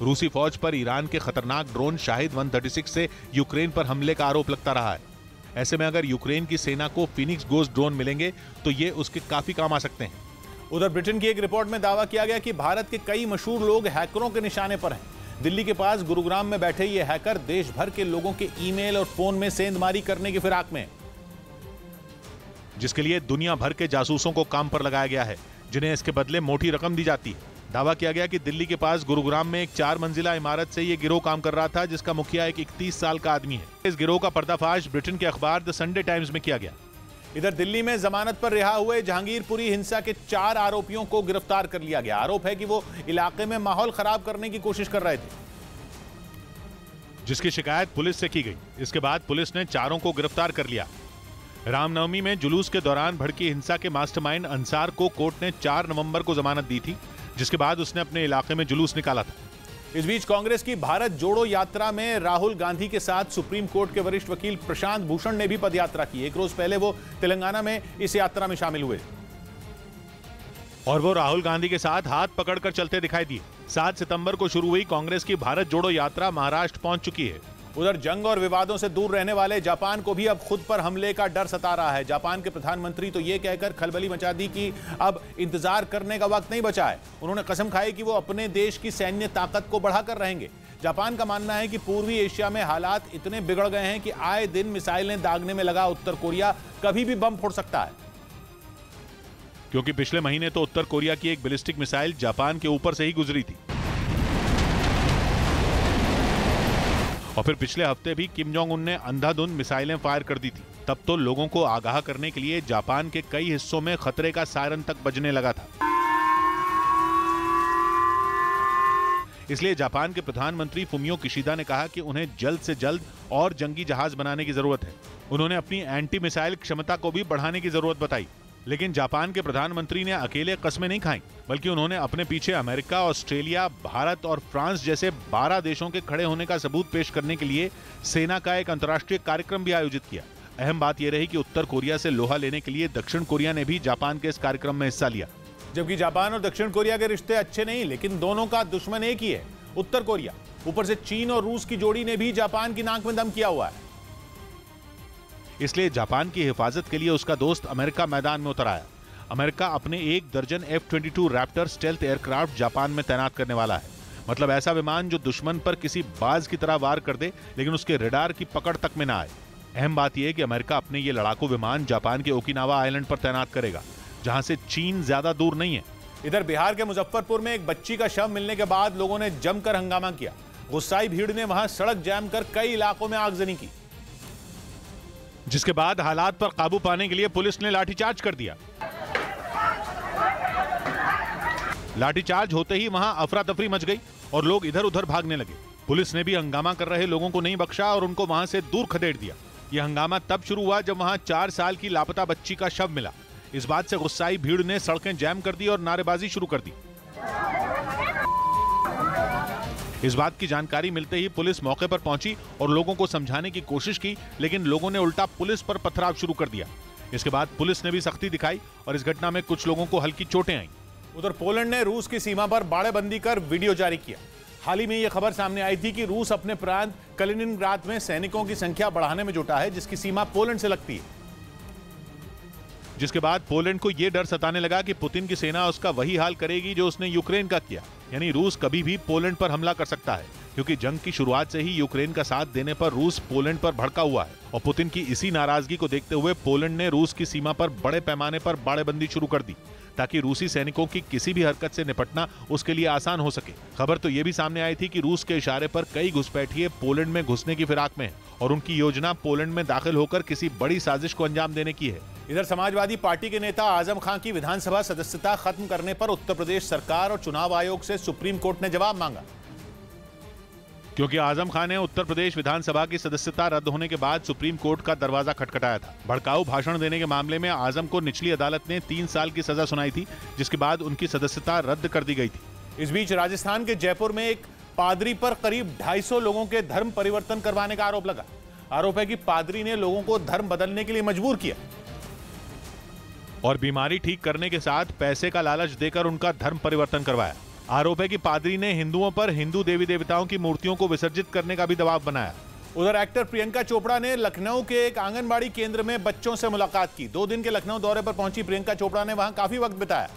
रूसी फौज पर ईरान के खतरनाक ड्रोन शाहिद 136 से यूक्रेन पर हमले का आरोप लगता रहा है। ऐसे में अगर यूक्रेन की सेना को फीनिक्स गोस्ट ड्रोन मिलेंगे तो ये उसके काफी काम आ सकते हैं। उधर ब्रिटेन की एक रिपोर्ट में दावा किया गया कि भारत के कई मशहूर लोग हैकरों के निशाने पर हैं। दिल्ली के पास गुरुग्राम में बैठे ये हैकर देश भर के लोगों के ईमेल और फोन में सेंधमारी करने की फिराक में, जिसके लिए दुनिया भर के जासूसों को काम पर लगाया गया है, जिन्हें इसके बदले मोटी रकम दी जाती है। दावा किया गया कि दिल्ली के पास गुरुग्राम में एक 4 मंजिला इमारत से ये गिरोह काम कर रहा था, जिसका मुखिया एक 31 साल का आदमी है। इस गिरोह का पर्दाफाश ब्रिटेन के अखबार द संडे टाइम्स में किया गया। इधर दिल्ली में जमानत पर रिहा हुए जहांगीरपुरी हिंसा के 4 आरोपियों को गिरफ्तार कर लिया गया। आरोप है कि वो इलाके में माहौल खराब करने की कोशिश कर रहे थे, जिसकी शिकायत पुलिस से की गई। इसके बाद पुलिस ने चारों को गिरफ्तार कर लिया। रामनवमी में जुलूस के दौरान भड़की हिंसा के मास्टरमाइंड अंसार को कोर्ट ने 4 नवंबर को जमानत दी थी, जिसके बाद उसने अपने इलाके में जुलूस निकाला था। इस बीच कांग्रेस की भारत जोड़ो यात्रा में राहुल गांधी के साथ सुप्रीम कोर्ट के वरिष्ठ वकील प्रशांत भूषण ने भी पदयात्रा की। एक रोज पहले वो तेलंगाना में इस यात्रा में शामिल हुए और वो राहुल गांधी के साथ हाथ पकड़कर चलते दिखाई दिए। 7 सितंबर को शुरू हुई कांग्रेस की भारत जोड़ो यात्रा महाराष्ट्र पहुंच चुकी है। उधर जंग और विवादों से दूर रहने वाले जापान को भी अब खुद पर हमले का डर सता रहा है। जापान के प्रधानमंत्री तो ये कहकर खलबली मचा दी कि अब इंतजार करने का वक्त नहीं बचा है। उन्होंने कसम खाई कि वो अपने देश की सैन्य ताकत को बढ़ाकर रहेंगे। जापान का मानना है कि पूर्वी एशिया में हालात इतने बिगड़ गए हैं कि आए दिन मिसाइलें दागने में लगा उत्तर कोरिया कभी भी बम फोड़ सकता है, क्योंकि पिछले महीने तो उत्तर कोरिया की एक बैलिस्टिक मिसाइल जापान के ऊपर से ही गुजरी थी। और फिर पिछले हफ्ते भी किम जोंग उन ने अंधाधुंध मिसाइलें फायर कर दी थी। तब तो लोगों को आगाह करने के लिए जापान के कई हिस्सों में खतरे का सायरन तक बजने लगा था। इसलिए जापान के प्रधानमंत्री फुमियो किशिदा ने कहा कि उन्हें जल्द से जल्द और जंगी जहाज बनाने की जरूरत है। उन्होंने अपनी एंटी मिसाइल क्षमता को भी बढ़ाने की जरूरत बताई। लेकिन जापान के प्रधानमंत्री ने अकेले कस्में नहीं खाई, बल्कि उन्होंने अपने पीछे अमेरिका, ऑस्ट्रेलिया, भारत और फ्रांस जैसे 12 देशों के खड़े होने का सबूत पेश करने के लिए सेना का एक अंतर्राष्ट्रीय कार्यक्रम भी आयोजित किया। अहम बात यह रही कि उत्तर कोरिया से लोहा लेने के लिए दक्षिण कोरिया ने भी जापान के इस कार्यक्रम में हिस्सा लिया। जबकि जापान और दक्षिण कोरिया के रिश्ते अच्छे नहीं, लेकिन दोनों का दुश्मन एक ही है, उत्तर कोरिया। ऊपर से चीन और रूस की जोड़ी ने भी जापान की नाक में दम किया हुआ है। इसलिए जापान की हिफाजत के लिए उसका दोस्त अमेरिका मैदान में उतर आया। अमेरिका अपने 1 दर्जन F-22 Raptor stealth aircraft Japan में तैनात करने वाला है। मतलब ऐसा विमान जो दुश्मन पर किसी बाज की तरह वार कर दे, लेकिन उसके रडार की पकड़ तक में ना आए। अहम बात यह है कि अमेरिका अपने ये लड़ाकू विमान जापान के ओकिनावा आइलैंड पर तैनात करेगा, जहां से चीन ज्यादा दूर नहीं है। इधर बिहार के मुजफ्फरपुर में एक बच्ची का शव मिलने के बाद लोगों ने जमकर हंगामा किया। गुस्साई भीड़ ने वहां सड़क जाम कर कई इलाकों में आगजनी की, जिसके बाद हालात पर काबू पाने के लिए पुलिस ने लाठीचार्ज कर दिया। लाठीचार्ज होते ही वहां अफरा तफरी मच गई और लोग इधर उधर भागने लगे। पुलिस ने भी हंगामा कर रहे लोगों को नहीं बख्शा और उनको वहां से दूर खदेड़ दिया। यह हंगामा तब शुरू हुआ जब वहां 4 साल की लापता बच्ची का शव मिला। इस बात से गुस्साई भीड़ ने सड़कें जैम कर दी और नारेबाजी शुरू कर दी। इस बात की जानकारी मिलते ही पुलिस मौके पर पहुंची और लोगों को समझाने की कोशिश की, लेकिन लोगों ने उल्टा पुलिस पर पथराव शुरू कर दिया। इसके बाद पुलिस ने भी सख्ती दिखाई और इस घटना में कुछ लोगों को हल्की चोटें आईं। उधर पोलैंड ने रूस की सीमा पर बाड़ेबंदी कर वीडियो जारी किया। हाल ही में यह खबर सामने आई थी कि रूस अपने प्रांत कलिनिनग्राद में सैनिकों की संख्या बढ़ाने में जुटा है, जिसकी सीमा पोलैंड से लगती है। जिसके बाद पोलैंड को यह डर सताने लगा कि पुतिन की सेना उसका वही हाल करेगी जो उसने यूक्रेन का किया, यानी रूस कभी भी पोलैंड पर हमला कर सकता है, क्योंकि जंग की शुरुआत से ही यूक्रेन का साथ देने पर रूस पोलैंड पर भड़का हुआ है। और पुतिन की इसी नाराजगी को देखते हुए पोलैंड ने रूस की सीमा पर बड़े पैमाने पर बाड़ेबंदी शुरू कर दी, ताकि रूसी सैनिकों की किसी भी हरकत से निपटना उसके लिए आसान हो सके। खबर तो यह भी सामने आई थी कि रूस के इशारे पर कई घुसपैठिए पोलैंड में घुसने की फिराक में हैं और उनकी योजना पोलैंड में दाखिल होकर किसी बड़ी साजिश को अंजाम देने की है। इधर समाजवादी पार्टी के नेता आजम खान की विधानसभा सदस्यता खत्म करने पर उत्तर प्रदेश सरकार और चुनाव आयोग से सुप्रीम कोर्ट ने जवाब मांगा, क्योंकि आजम खान ने उत्तर प्रदेश विधानसभा की सदस्यता रद्द होने के बाद सुप्रीम कोर्ट का दरवाजा खटखटाया था। भड़काऊ भाषण देने के मामले में आजम को निचली अदालत ने 3 साल की सजा सुनाई थी, जिसके बाद उनकी सदस्यता रद्द कर दी गई थी। इस बीच राजस्थान के जयपुर में एक पादरी पर करीब 250 लोगों के धर्म परिवर्तन करवाने का आरोप लगा। आरोप है कि पादरी ने लोगों को धर्म बदलने के लिए मजबूर किया और बीमारी ठीक करने के साथ पैसे का लालच देकर उनका धर्म परिवर्तन करवाया। आरोप है कि पादरी ने हिंदुओं पर हिंदू देवी देवताओं की मूर्तियों को विसर्जित करने का भी दबाव बनाया। उधर एक्टर प्रियंका चोपड़ा ने लखनऊ के एक आंगनबाड़ी केंद्र में बच्चों से मुलाकात की। 2 दिन के लखनऊ दौरे पर पहुंची प्रियंका चोपड़ा ने वहां काफी वक्त बिताया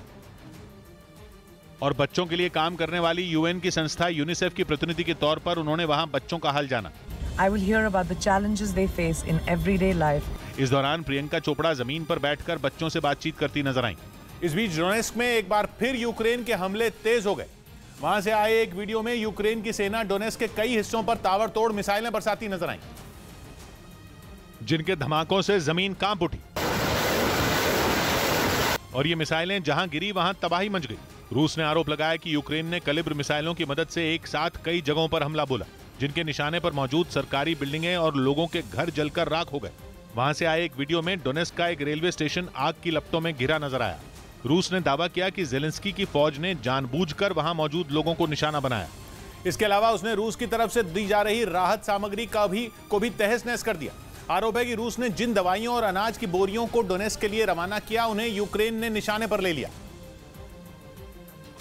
और बच्चों के लिए काम करने वाली यूएन की संस्था यूनिसेफ की प्रतिनिधि के तौर पर उन्होंने वहां बच्चों का हाल जाना। I will hear about the challenges they face in everyday life. इस दौरान प्रियंका चोपड़ा जमीन पर बैठकर बच्चों से बातचीत करती नजर आईं। इस बीच डोनेस्क में एक बार फिर यूक्रेन के हमले तेज हो गए। वहां से आए एक वीडियो में यूक्रेन की सेना डोनेस्क के कई हिस्सों पर ताबड़तोड़ मिसाइलें बरसाती नजर आईं, जिनके धमाकों से जमीन कांप उठी और ये मिसाइलें जहां गिरी वहां तबाही मच गई। रूस ने आरोप लगाया कि यूक्रेन ने कलिब्र मिसाइलों की मदद से एक साथ कई जगहों पर हमला बोला, जिनके निशाने पर मौजूद सरकारी बिल्डिंगें और लोगों के घर जलकर राख हो गए। वहां से आए एक वीडियो में डोनेस्क का एक रेलवे स्टेशन आग की लपटों में घिरा नजर आया। रूस ने दावा किया कि ज़ेलेंस्की की फौज ने जानबूझकर वहां मौजूद लोगों को निशाना बनाया। इसके अलावा उसने रूस की तरफ से दी जा रही राहत सामग्री को भी तहस नहस कर दिया। आरोप है कि रूस ने जिन दवाइयों और अनाज की बोरियों को डोनेस्क के लिए रवाना किया, उन्हें यूक्रेन ने निशाने पर ले लिया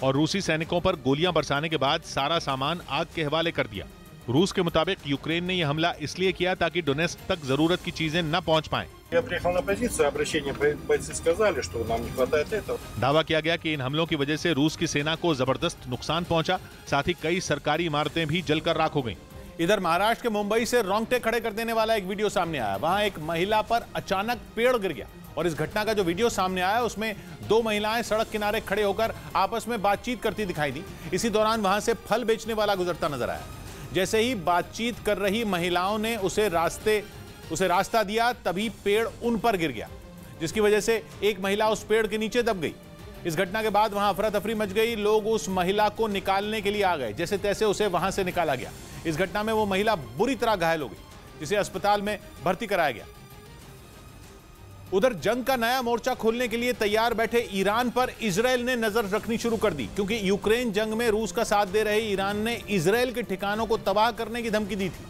और रूसी सैनिकों पर गोलियां बरसाने के बाद सारा सामान आग के हवाले कर दिया। रूस के मुताबिक यूक्रेन ने यह हमला इसलिए किया ताकि डोनेस्क तक जरूरत की चीजें न पहुंच पाएं। दावा किया गया कि इन हमलों की वजह से रूस की सेना को जबरदस्त नुकसान पहुंचा, साथ ही कई सरकारी इमारतें भी जलकर राख हो गईं। इधर महाराष्ट्र के मुंबई से रोंगटे खड़े कर देने वाला एक वीडियो सामने आया। वहां एक महिला पर अचानक पेड़ गिर गया और इस घटना का जो वीडियो सामने आया उसमें 2 महिलाएं सड़क किनारे खड़े होकर आपस में बातचीत करती दिखाई दी। इसी दौरान वहां से फल बेचने वाला गुजरता नजर आया। जैसे ही बातचीत कर रही महिलाओं ने उसे रास्ता दिया, तभी पेड़ उन पर गिर गया, जिसकी वजह से एक महिला उस पेड़ के नीचे दब गई। इस घटना के बाद वहां अफरा तफरी मच गई। लोग उस महिला को निकालने के लिए आ गए, जैसे तैसे उसे वहां से निकाला गया। इस घटना में वो महिला बुरी तरह घायल हो गई, जिसे अस्पताल में भर्ती कराया गया। उधर जंग का नया मोर्चा खोलने के लिए तैयार बैठे ईरान पर इजरायल ने नजर रखनी शुरू कर दी, क्योंकि यूक्रेन जंग में रूस का साथ दे रहे ईरान ने इजरायल के ठिकानों को तबाह करने की धमकी दी थी,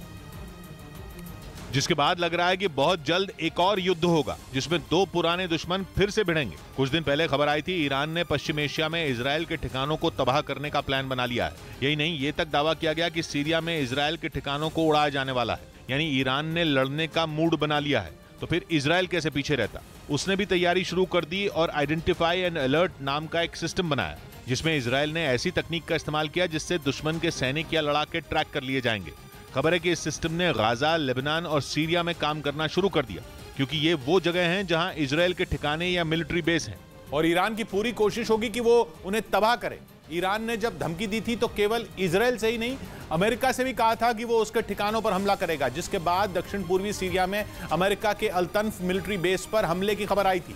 जिसके बाद लग रहा है कि बहुत जल्द एक और युद्ध होगा, जिसमें 2 पुराने दुश्मन फिर से भिड़ेंगे। कुछ दिन पहले खबर आई थी ईरान ने पश्चिम एशिया में इजरायल के ठिकानों को तबाह करने का प्लान बना लिया है। यही नहीं, ये तक दावा किया गया कि सीरिया में इजरायल के ठिकानों को उड़ाया जाने वाला है। यानी ईरान ने लड़ने का मूड बना लिया है, तो फिर इजरायल कैसे पीछे रहता। उसने भी तैयारी शुरू कर दी और आइडेंटिफाई एंड अलर्ट नाम का एक सिस्टम बनाया, जिसमें इजरायल ने ऐसी तकनीक का इस्तेमाल किया जिससे दुश्मन के सैनिक या लड़ाके ट्रैक कर लिए जाएंगे। खबर है कि इस सिस्टम ने गाजा, लेबनान और सीरिया में काम करना शुरू कर दिया, क्योंकि ये वो जगह हैं जहां इजरायल के ठिकाने या मिलिट्री बेस हैं। और ईरान की पूरी कोशिश होगी कि वो उन्हें तबाह करे। ईरान ने जब धमकी दी थी तो केवल इजराइल से ही नहीं, अमेरिका से भी कहा था कि वो उसके ठिकानों पर हमला करेगा, जिसके बाद दक्षिण पूर्वी सीरिया में अमेरिका के अल-तन्फ मिलिट्री बेस पर हमले की खबर आई थी,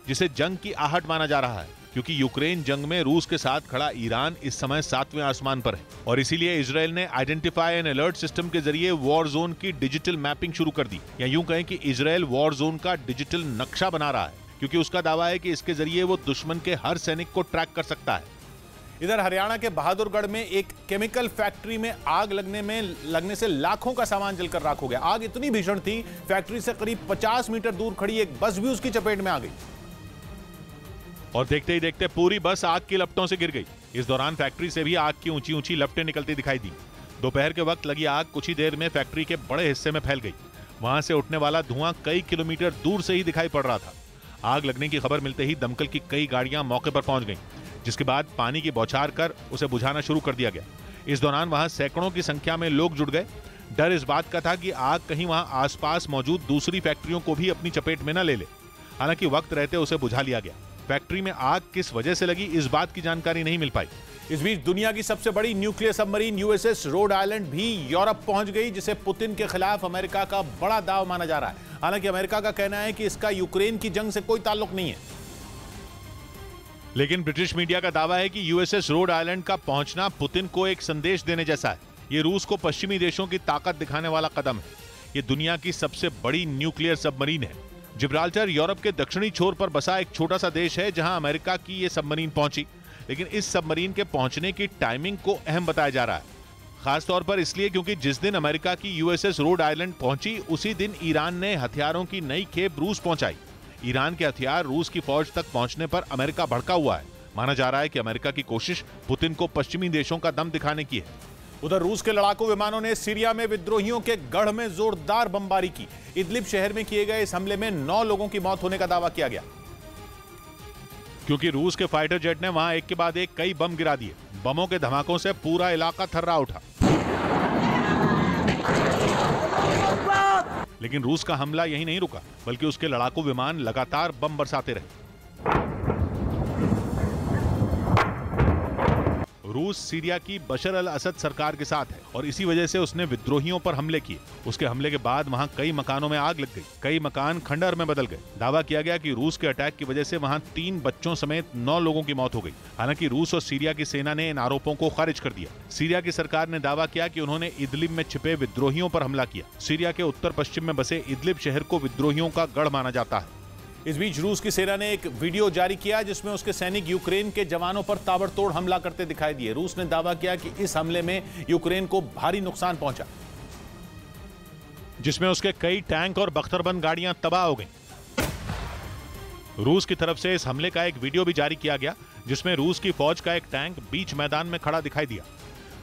जिसे जंग की आहट माना जा रहा है, क्योंकि यूक्रेन जंग में रूस के साथ खड़ा ईरान इस समय 7वें आसमान पर है और इसीलिए इजराइल ने आइडेंटिफाई एंड अलर्ट सिस्टम के जरिए वॉर जोन की डिजिटल मैपिंग शुरू कर दी, या यूं कहें कि इजराइल वॉर जोन का डिजिटल नक्शा बना रहा है, क्योंकि उसका दावा है कि इसके जरिए वो दुश्मन के हर सैनिक को ट्रैक कर सकता है। इधर हरियाणा के बहादुरगढ़ में एक केमिकल फैक्ट्री में आग लगने से लाखों का सामान जलकर राख हो गया। आग इतनी भीषण थी, फैक्ट्री से करीब 50 मीटर दूर खड़ी एक बस भी उसकी चपेट में आ गई और देखते ही देखते पूरी बस आग की लपटों से गिर गई। इस दौरान फैक्ट्री से भी आग की ऊंची ऊंची लपटें निकलती दिखाई दी। दोपहर के वक्त लगी आग कुछ ही देर में फैक्ट्री के बड़े हिस्से में फैल गई। वहां से उठने वाला धुआं कई किलोमीटर दूर से ही दिखाई पड़ रहा था। आग लगने की खबर मिलते ही दमकल की कई गाड़ियां मौके पर पहुंच गईं, जिसके बाद पानी की बौछार कर उसे बुझाना शुरू कर दिया गया। इस दौरान वहां सैकड़ों की संख्या में लोग जुट गए। डर इस बात का था कि आग कहीं वहां आसपास मौजूद दूसरी फैक्ट्रियों को भी अपनी चपेट में न ले ले। हालांकि वक्त रहते उसे बुझा लिया गया। फैक्ट्री में आग किस वजह से लगी, इस बात की जानकारी नहीं मिल पाई। इस बीच दुनिया की सबसे बड़ी nuclear submarine USS Rhode Island भी यूरोप पहुंच गई, जिसे पुतिन के खिलाफ अमेरिका का बड़ा दाव माना जा रहा है। हालांकि अमेरिका का कहना है कि इसका यूक्रेन की जंग से कोई ताल्लुक नहीं है, लेकिन ब्रिटिश मीडिया का दावा है कि यूएसएस रोड आइलैंड का पहुंचना पुतिन को एक संदेश देने जैसा है। ये रूस को पश्चिमी देशों की ताकत दिखाने वाला कदम है। ये दुनिया की सबसे बड़ी न्यूक्लियर सबमरीन है। जिब्राल्टर यूरोप के दक्षिणी छोर पर बसा एक छोटा सा देश है, जहां अमेरिका की ये सबमरीन पहुंची। लेकिन इस सबमरीन के पहुंचने की टाइमिंग को अहम बताया जा रहा है, खासतौर पर इसलिए क्योंकि जिस दिन अमेरिका की यूएसएस रोड आइलैंड पहुंची, उसी दिन ईरान ने हथियारों की नई खेप रूस पहुंचाई। ईरान के हथियार रूस की फौज तक पहुंचने पर अमेरिका भड़का हुआ है। माना जा रहा है कि अमेरिका की कोशिश पुतिन को पश्चिमी देशों का दम दिखाने की है। उधर रूस के लड़ाकू विमानों ने सीरिया में विद्रोहियों के गढ़ में जोरदार बमबारी की। इदलिब शहर में किए गए इस हमले में 9 लोगों की मौत होने का दावा किया गया, क्योंकि रूस के फाइटर जेट ने वहां एक के बाद एक कई बम गिरा दिए। बमों के धमाकों से पूरा इलाका थर्रा उठा। लेकिन रूस का हमला यही नहीं रुका, बल्कि उसके लड़ाकू विमान लगातार बम बरसाते रहे। रूस सीरिया की बशर अल असद सरकार के साथ है और इसी वजह से उसने विद्रोहियों पर हमले किए। उसके हमले के बाद वहां कई मकानों में आग लग गई, कई मकान खंडहर में बदल गए। दावा किया गया कि रूस के अटैक की वजह से वहां 3 बच्चों समेत 9 लोगों की मौत हो गई। हालांकि रूस और सीरिया की सेना ने इन आरोपों को खारिज कर दिया। सीरिया की सरकार ने दावा किया कि उन्होंने इदलिब में छिपे विद्रोहियों पर हमला किया। सीरिया के उत्तर पश्चिम में बसे इदलिब शहर को विद्रोहियों का गढ़ माना जाता है। इस बीच रूस की सेना ने एक वीडियो जारी किया जिसमें उसके सैनिक यूक्रेन के जवानों पर ताबड़तोड़ हमला करते दिखाई दिए। रूस ने दावा किया कि इस हमले में यूक्रेन को भारी नुकसान पहुंचा, जिसमें उसके कई टैंक और बख्तरबंद गाड़ियां तबाह हो गईं। रूस की तरफ से इस हमले का एक वीडियो भी जारी किया गया, जिसमें रूस की फौज का एक टैंक बीच मैदान में खड़ा दिखाई दिया।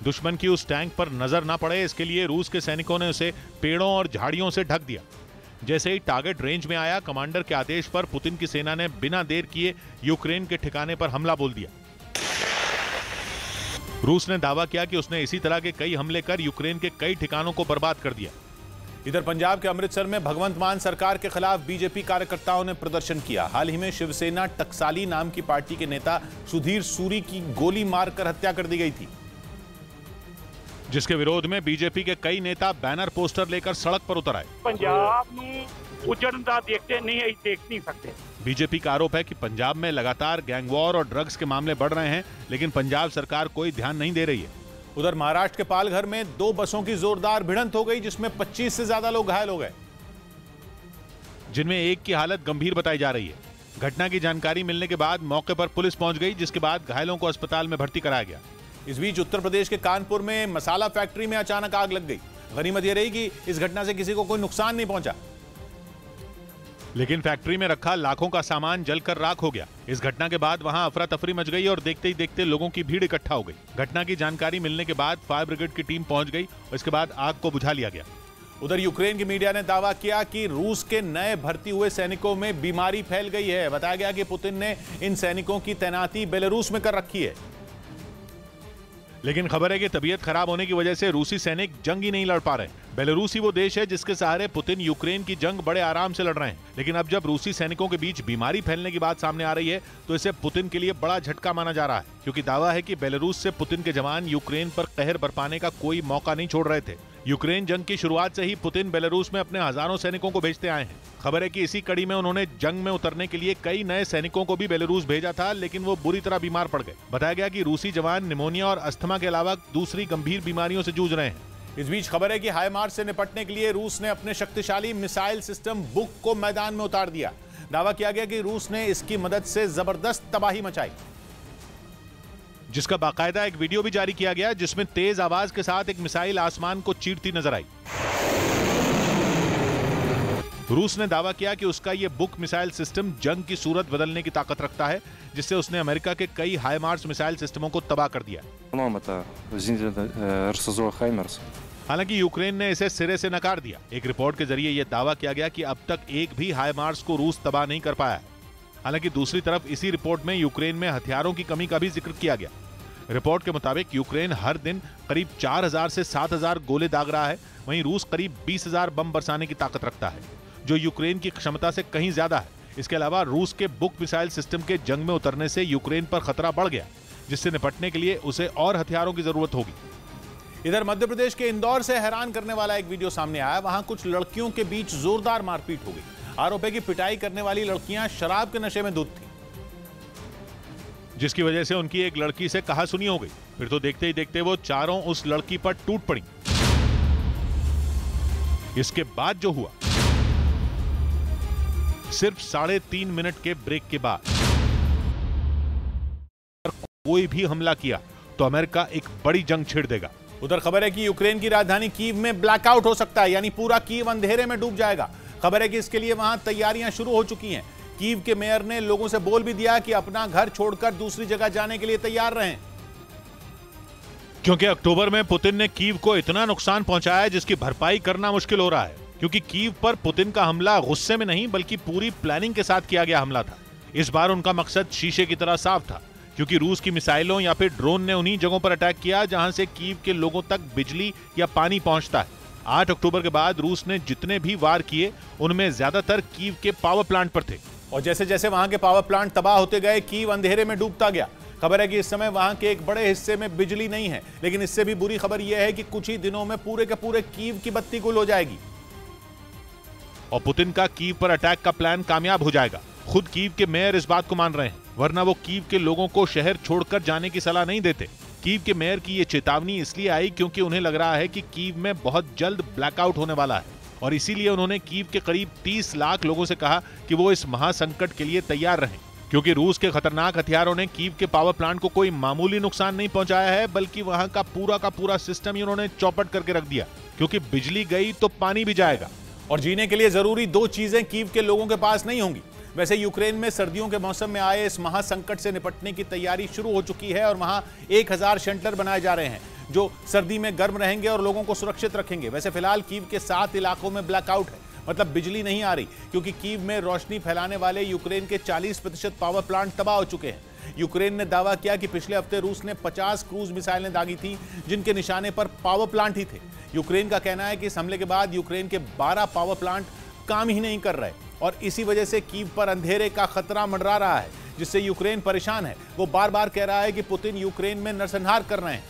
दुश्मन की उस टैंक पर नजर ना पड़े, इसके लिए रूस के सैनिकों ने उसे पेड़ों और झाड़ियों से ढक दिया। जैसे ही टारगेट रेंज में आया, कमांडर के आदेश पर पुतिन की सेना ने बिना देर किए यूक्रेन के ठिकाने पर हमला बोल दिया। रूस ने दावा किया कि उसने इसी तरह के कई हमले कर यूक्रेन के कई ठिकानों को बर्बाद कर दिया। इधर पंजाब के अमृतसर में भगवंत मान सरकार के खिलाफ बीजेपी कार्यकर्ताओं ने प्रदर्शन किया। हाल ही में शिवसेना टकसाली नाम की पार्टी के नेता सुधीर सूरी की गोली मारकर हत्या कर दी गई थी, जिसके विरोध में बीजेपी के कई नेता बैनर पोस्टर लेकर सड़क पर उतर आए। पंजाब उजड़ता देखते नहीं, देख नहीं सकते। बीजेपी का आरोप है कि पंजाब में लगातार गैंग वॉर और ड्रग्स के मामले बढ़ रहे हैं, लेकिन पंजाब सरकार कोई ध्यान नहीं दे रही है। उधर महाराष्ट्र के पालघर में 2 बसों की जोरदार भिड़ंत हो गई, जिसमें 25 से ज्यादा लोग घायल हो गए, जिनमें एक की हालत गंभीर बताई जा रही है। घटना की जानकारी मिलने के बाद मौके पर पुलिस पहुंच गई, जिसके बाद घायलों को अस्पताल में भर्ती कराया गया। इस बीच उत्तर प्रदेश के कानपुर में मसाला फैक्ट्री में अचानक आग लग गई। गनीमत यह रही कि इस घटना से किसी को कोई नुकसान नहीं पहुंचा, लेकिन फैक्ट्री में रखा लाखों का सामान जलकर राख हो गया। इस घटना के बाद वहां अफरा तफरी मच गई और देखते ही देखते लोगों की भीड़ इकट्ठा हो गई। घटना की जानकारी मिलने के बाद फायर ब्रिगेड की टीम पहुंच गई और इसके बाद आग को बुझा लिया गया। उधर यूक्रेन की मीडिया ने दावा किया कि रूस के नए भर्ती हुए सैनिकों में बीमारी फैल गई है। बताया गया कि पुतिन ने इन सैनिकों की तैनाती बेलारूस में कर रखी है। लेकिन खबर है कि तबीयत खराब होने की वजह से रूसी सैनिक जंग ही नहीं लड़ पा रहे। बेलारूस ही वो देश है जिसके सहारे पुतिन यूक्रेन की जंग बड़े आराम से लड़ रहे हैं। लेकिन अब जब रूसी सैनिकों के बीच बीमारी फैलने की बात सामने आ रही है तो इसे पुतिन के लिए बड़ा झटका माना जा रहा है, क्योंकि दावा है कि बेलारूस से पुतिन के जवान यूक्रेन पर कहर बरपाने का कोई मौका नहीं छोड़ रहे थे। यूक्रेन जंग की शुरुआत से ही पुतिन बेलारूस में अपने हजारों सैनिकों को भेजते आए हैं। खबर है कि इसी कड़ी में उन्होंने जंग में उतरने के लिए कई नए सैनिकों को भी बेलारूस भेजा था, लेकिन वो बुरी तरह बीमार पड़ गए। बताया गया कि रूसी जवान निमोनिया और अस्थमा के अलावा दूसरी गंभीर बीमारियों से जूझ रहे हैं। इस बीच खबर है कि हाइमार्स से निपटने के लिए रूस ने अपने शक्तिशाली मिसाइल सिस्टम बुक को मैदान में उतार दिया। दावा किया गया कि रूस ने इसकी मदद से जबरदस्त तबाही मचाई, जिसका बाकायदा एक वीडियो भी जारी किया गया जिसमें तेज आवाज के साथ एक मिसाइल आसमान को चीरती नजर आई। रूस ने दावा किया कि उसका यह बुक मिसाइल सिस्टम जंग की सूरत बदलने की ताकत रखता है, जिससे उसने अमेरिका के कई हाइमार्स मिसाइल सिस्टमों को तबाह कर दिया। हालांकि यूक्रेन ने इसे सिरे से नकार दिया। एक रिपोर्ट के जरिए यह दावा किया गया कि अब तक एक भी हाइमार्स को रूस तबाह नहीं कर पाया है। हालांकि दूसरी तरफ इसी रिपोर्ट में यूक्रेन में हथियारों की कमी का भी जिक्र किया गया। रिपोर्ट के मुताबिक यूक्रेन हर दिन करीब 4000 से 7000 गोले दाग रहा है, वहीं रूस करीब 20000 बम बरसाने की ताकत रखता है, जो यूक्रेन की क्षमता से कहीं ज्यादा है। इसके अलावा रूस के बुक मिसाइल सिस्टम के जंग में उतरने से यूक्रेन पर खतरा बढ़ गया, जिससे निपटने के लिए उसे और हथियारों की जरूरत होगी। इधर मध्य प्रदेश के इंदौर से हैरान करने वाला एक वीडियो सामने आया। वहां कुछ लड़कियों के बीच जोरदार मारपीट हो गई। आरोप है कि पिटाई करने वाली लड़कियां शराब के नशे में धुत थी, जिसकी वजह से उनकी एक लड़की से कहासुनी हो गई। फिर तो देखते ही देखते वो चारों उस लड़की पर टूट पड़ी। इसके बाद जो हुआ, सिर्फ 3.5 मिनट के ब्रेक के बाद कोई भी हमला किया तो अमेरिका एक बड़ी जंग छेड़ देगा। उधर खबर है कि यूक्रेन की राजधानी कीव में ब्लैकआउट हो सकता है, यानी पूरा कीव अंधेरे में डूब जाएगा। खबर है कि इसके लिए वहां तैयारियां शुरू हो चुकी हैं। कीव के मेयर ने लोगों से बोल भी दिया कि अपना घर छोड़कर दूसरी जगह जाने के लिए तैयार रहें, क्योंकि अक्टूबर में पुतिन ने कीव को इतना नुकसान पहुंचाया है जिसकी भरपाई करना मुश्किल हो रहा है। क्योंकि कीव पर पुतिन का हमला गुस्से में नहीं बल्कि पूरी प्लानिंग के साथ किया गया हमला था। इस बार उनका मकसद शीशे की तरह साफ था, क्योंकि रूस की मिसाइलों या फिर ड्रोन ने उन्हीं जगहों पर अटैक किया जहां से कीव के लोगों तक बिजली या पानी पहुंचता है। 8 अक्टूबर के बाद रूस ने जितने भी वार किए उनमें ज्यादातर कीव के पावर प्लांट पर थे, और जैसे जैसे वहां के पावर प्लांट तबाह होते गए कीव अंधेरे में डूबता गया। खबर है कि इस समय वहां के एक बड़े हिस्से में बिजली नहीं है, लेकिन इससे भी बुरी खबर यह है कि कुछ ही दिनों में पूरे के पूरे कीव की बत्ती गुल हो जाएगी और पुतिन का कीव पर अटैक का प्लान कामयाब हो जाएगा। खुद कीव के मेयर इस बात को मान रहे हैं, वरना वो कीव के लोगों को शहर छोड़कर जाने की सलाह नहीं देते। कीव के मेयर की ये चेतावनी इसलिए आई क्योंकि उन्हें लग रहा है कि कीव में बहुत जल्द ब्लैकआउट होने वाला है, और इसीलिए उन्होंने कीव के करीब 30 लाख लोगों से कहा कि वो इस महासंकट के लिए तैयार रहें। क्योंकि रूस के खतरनाक हथियारों ने कीव के पावर प्लांट को कोई मामूली नुकसान नहीं पहुंचाया है, बल्कि वहां का पूरा सिस्टम ही उन्होंने चौपट करके रख दिया। क्योंकि बिजली गई तो पानी भी जाएगा, और जीने के लिए जरूरी 2 चीजें कीव के लोगों के पास नहीं होंगी। वैसे यूक्रेन में सर्दियों के मौसम में आए इस महासंकट से निपटने की तैयारी शुरू हो चुकी है, और वहां 1000 शेल्टर बनाए जा रहे हैं जो सर्दी में गर्म रहेंगे और लोगों को सुरक्षित रखेंगे। वैसे फिलहाल कीव के 7 इलाकों में ब्लैकआउट है, मतलब बिजली नहीं आ रही, क्योंकि कीव में रोशनी फैलाने वाले यूक्रेन के 40% पावर प्लांट तबाह हो चुके हैं। यूक्रेन ने दावा किया कि पिछले हफ्ते रूस ने 50 क्रूज मिसाइलें दागी थी, जिनके निशाने पर पावर प्लांट ही थे। यूक्रेन का कहना है कि इस हमले के बाद यूक्रेन के 12 पावर प्लांट काम ही नहीं कर रहे, और इसी वजह से कीव पर अंधेरे का खतरा मंडरा रहा है, जिससे यूक्रेन परेशान है। वो बार बार कह रहा है कि पुतिन यूक्रेन में नरसंहार कर रहे हैं,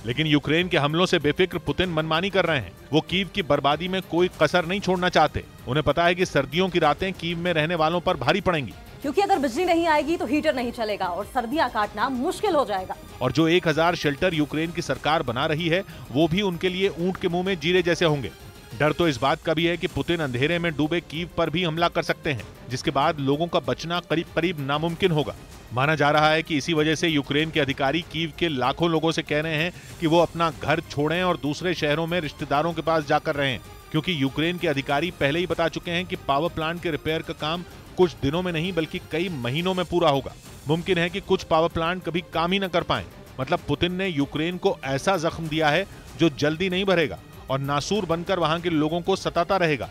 लेकिन यूक्रेन के हमलों से बेफिक्र पुतिन मनमानी कर रहे हैं। वो कीव की बर्बादी में कोई कसर नहीं छोड़ना चाहते। उन्हें पता है कि सर्दियों की रातें कीव में रहने वालों पर भारी पड़ेंगी, क्योंकि अगर बिजली नहीं आएगी तो हीटर नहीं चलेगा और सर्दियां काटना मुश्किल हो जाएगा। और जो 1000 शेल्टर यूक्रेन की सरकार बना रही है वो भी उनके लिए ऊंट के मुंह में जीरे जैसे होंगे। डर तो इस बात का भी है कि पुतिन अंधेरे में डूबे कीव पर भी हमला कर सकते हैं, जिसके बाद लोगों का बचना करीब करीब नामुमकिन होगा। माना जा रहा है कि इसी वजह से यूक्रेन के अधिकारी कीव के लाखों लोगों से कह रहे हैं कि वो अपना घर छोड़ें और दूसरे शहरों में रिश्तेदारों के पास जाकर रहें, क्योंकि यूक्रेन के अधिकारी पहले ही बता चुके हैं कि पावर प्लांट के रिपेयर का काम कुछ दिनों में नहीं बल्कि कई महीनों में पूरा होगा। मुमकिन है कि कुछ पावर प्लांट कभी काम ही न कर पाएं। मतलब पुतिन ने यूक्रेन को ऐसा जख्म दिया है जो जल्दी नहीं भरेगा और नासूर बनकर वहां के लोगों को सताता रहेगा।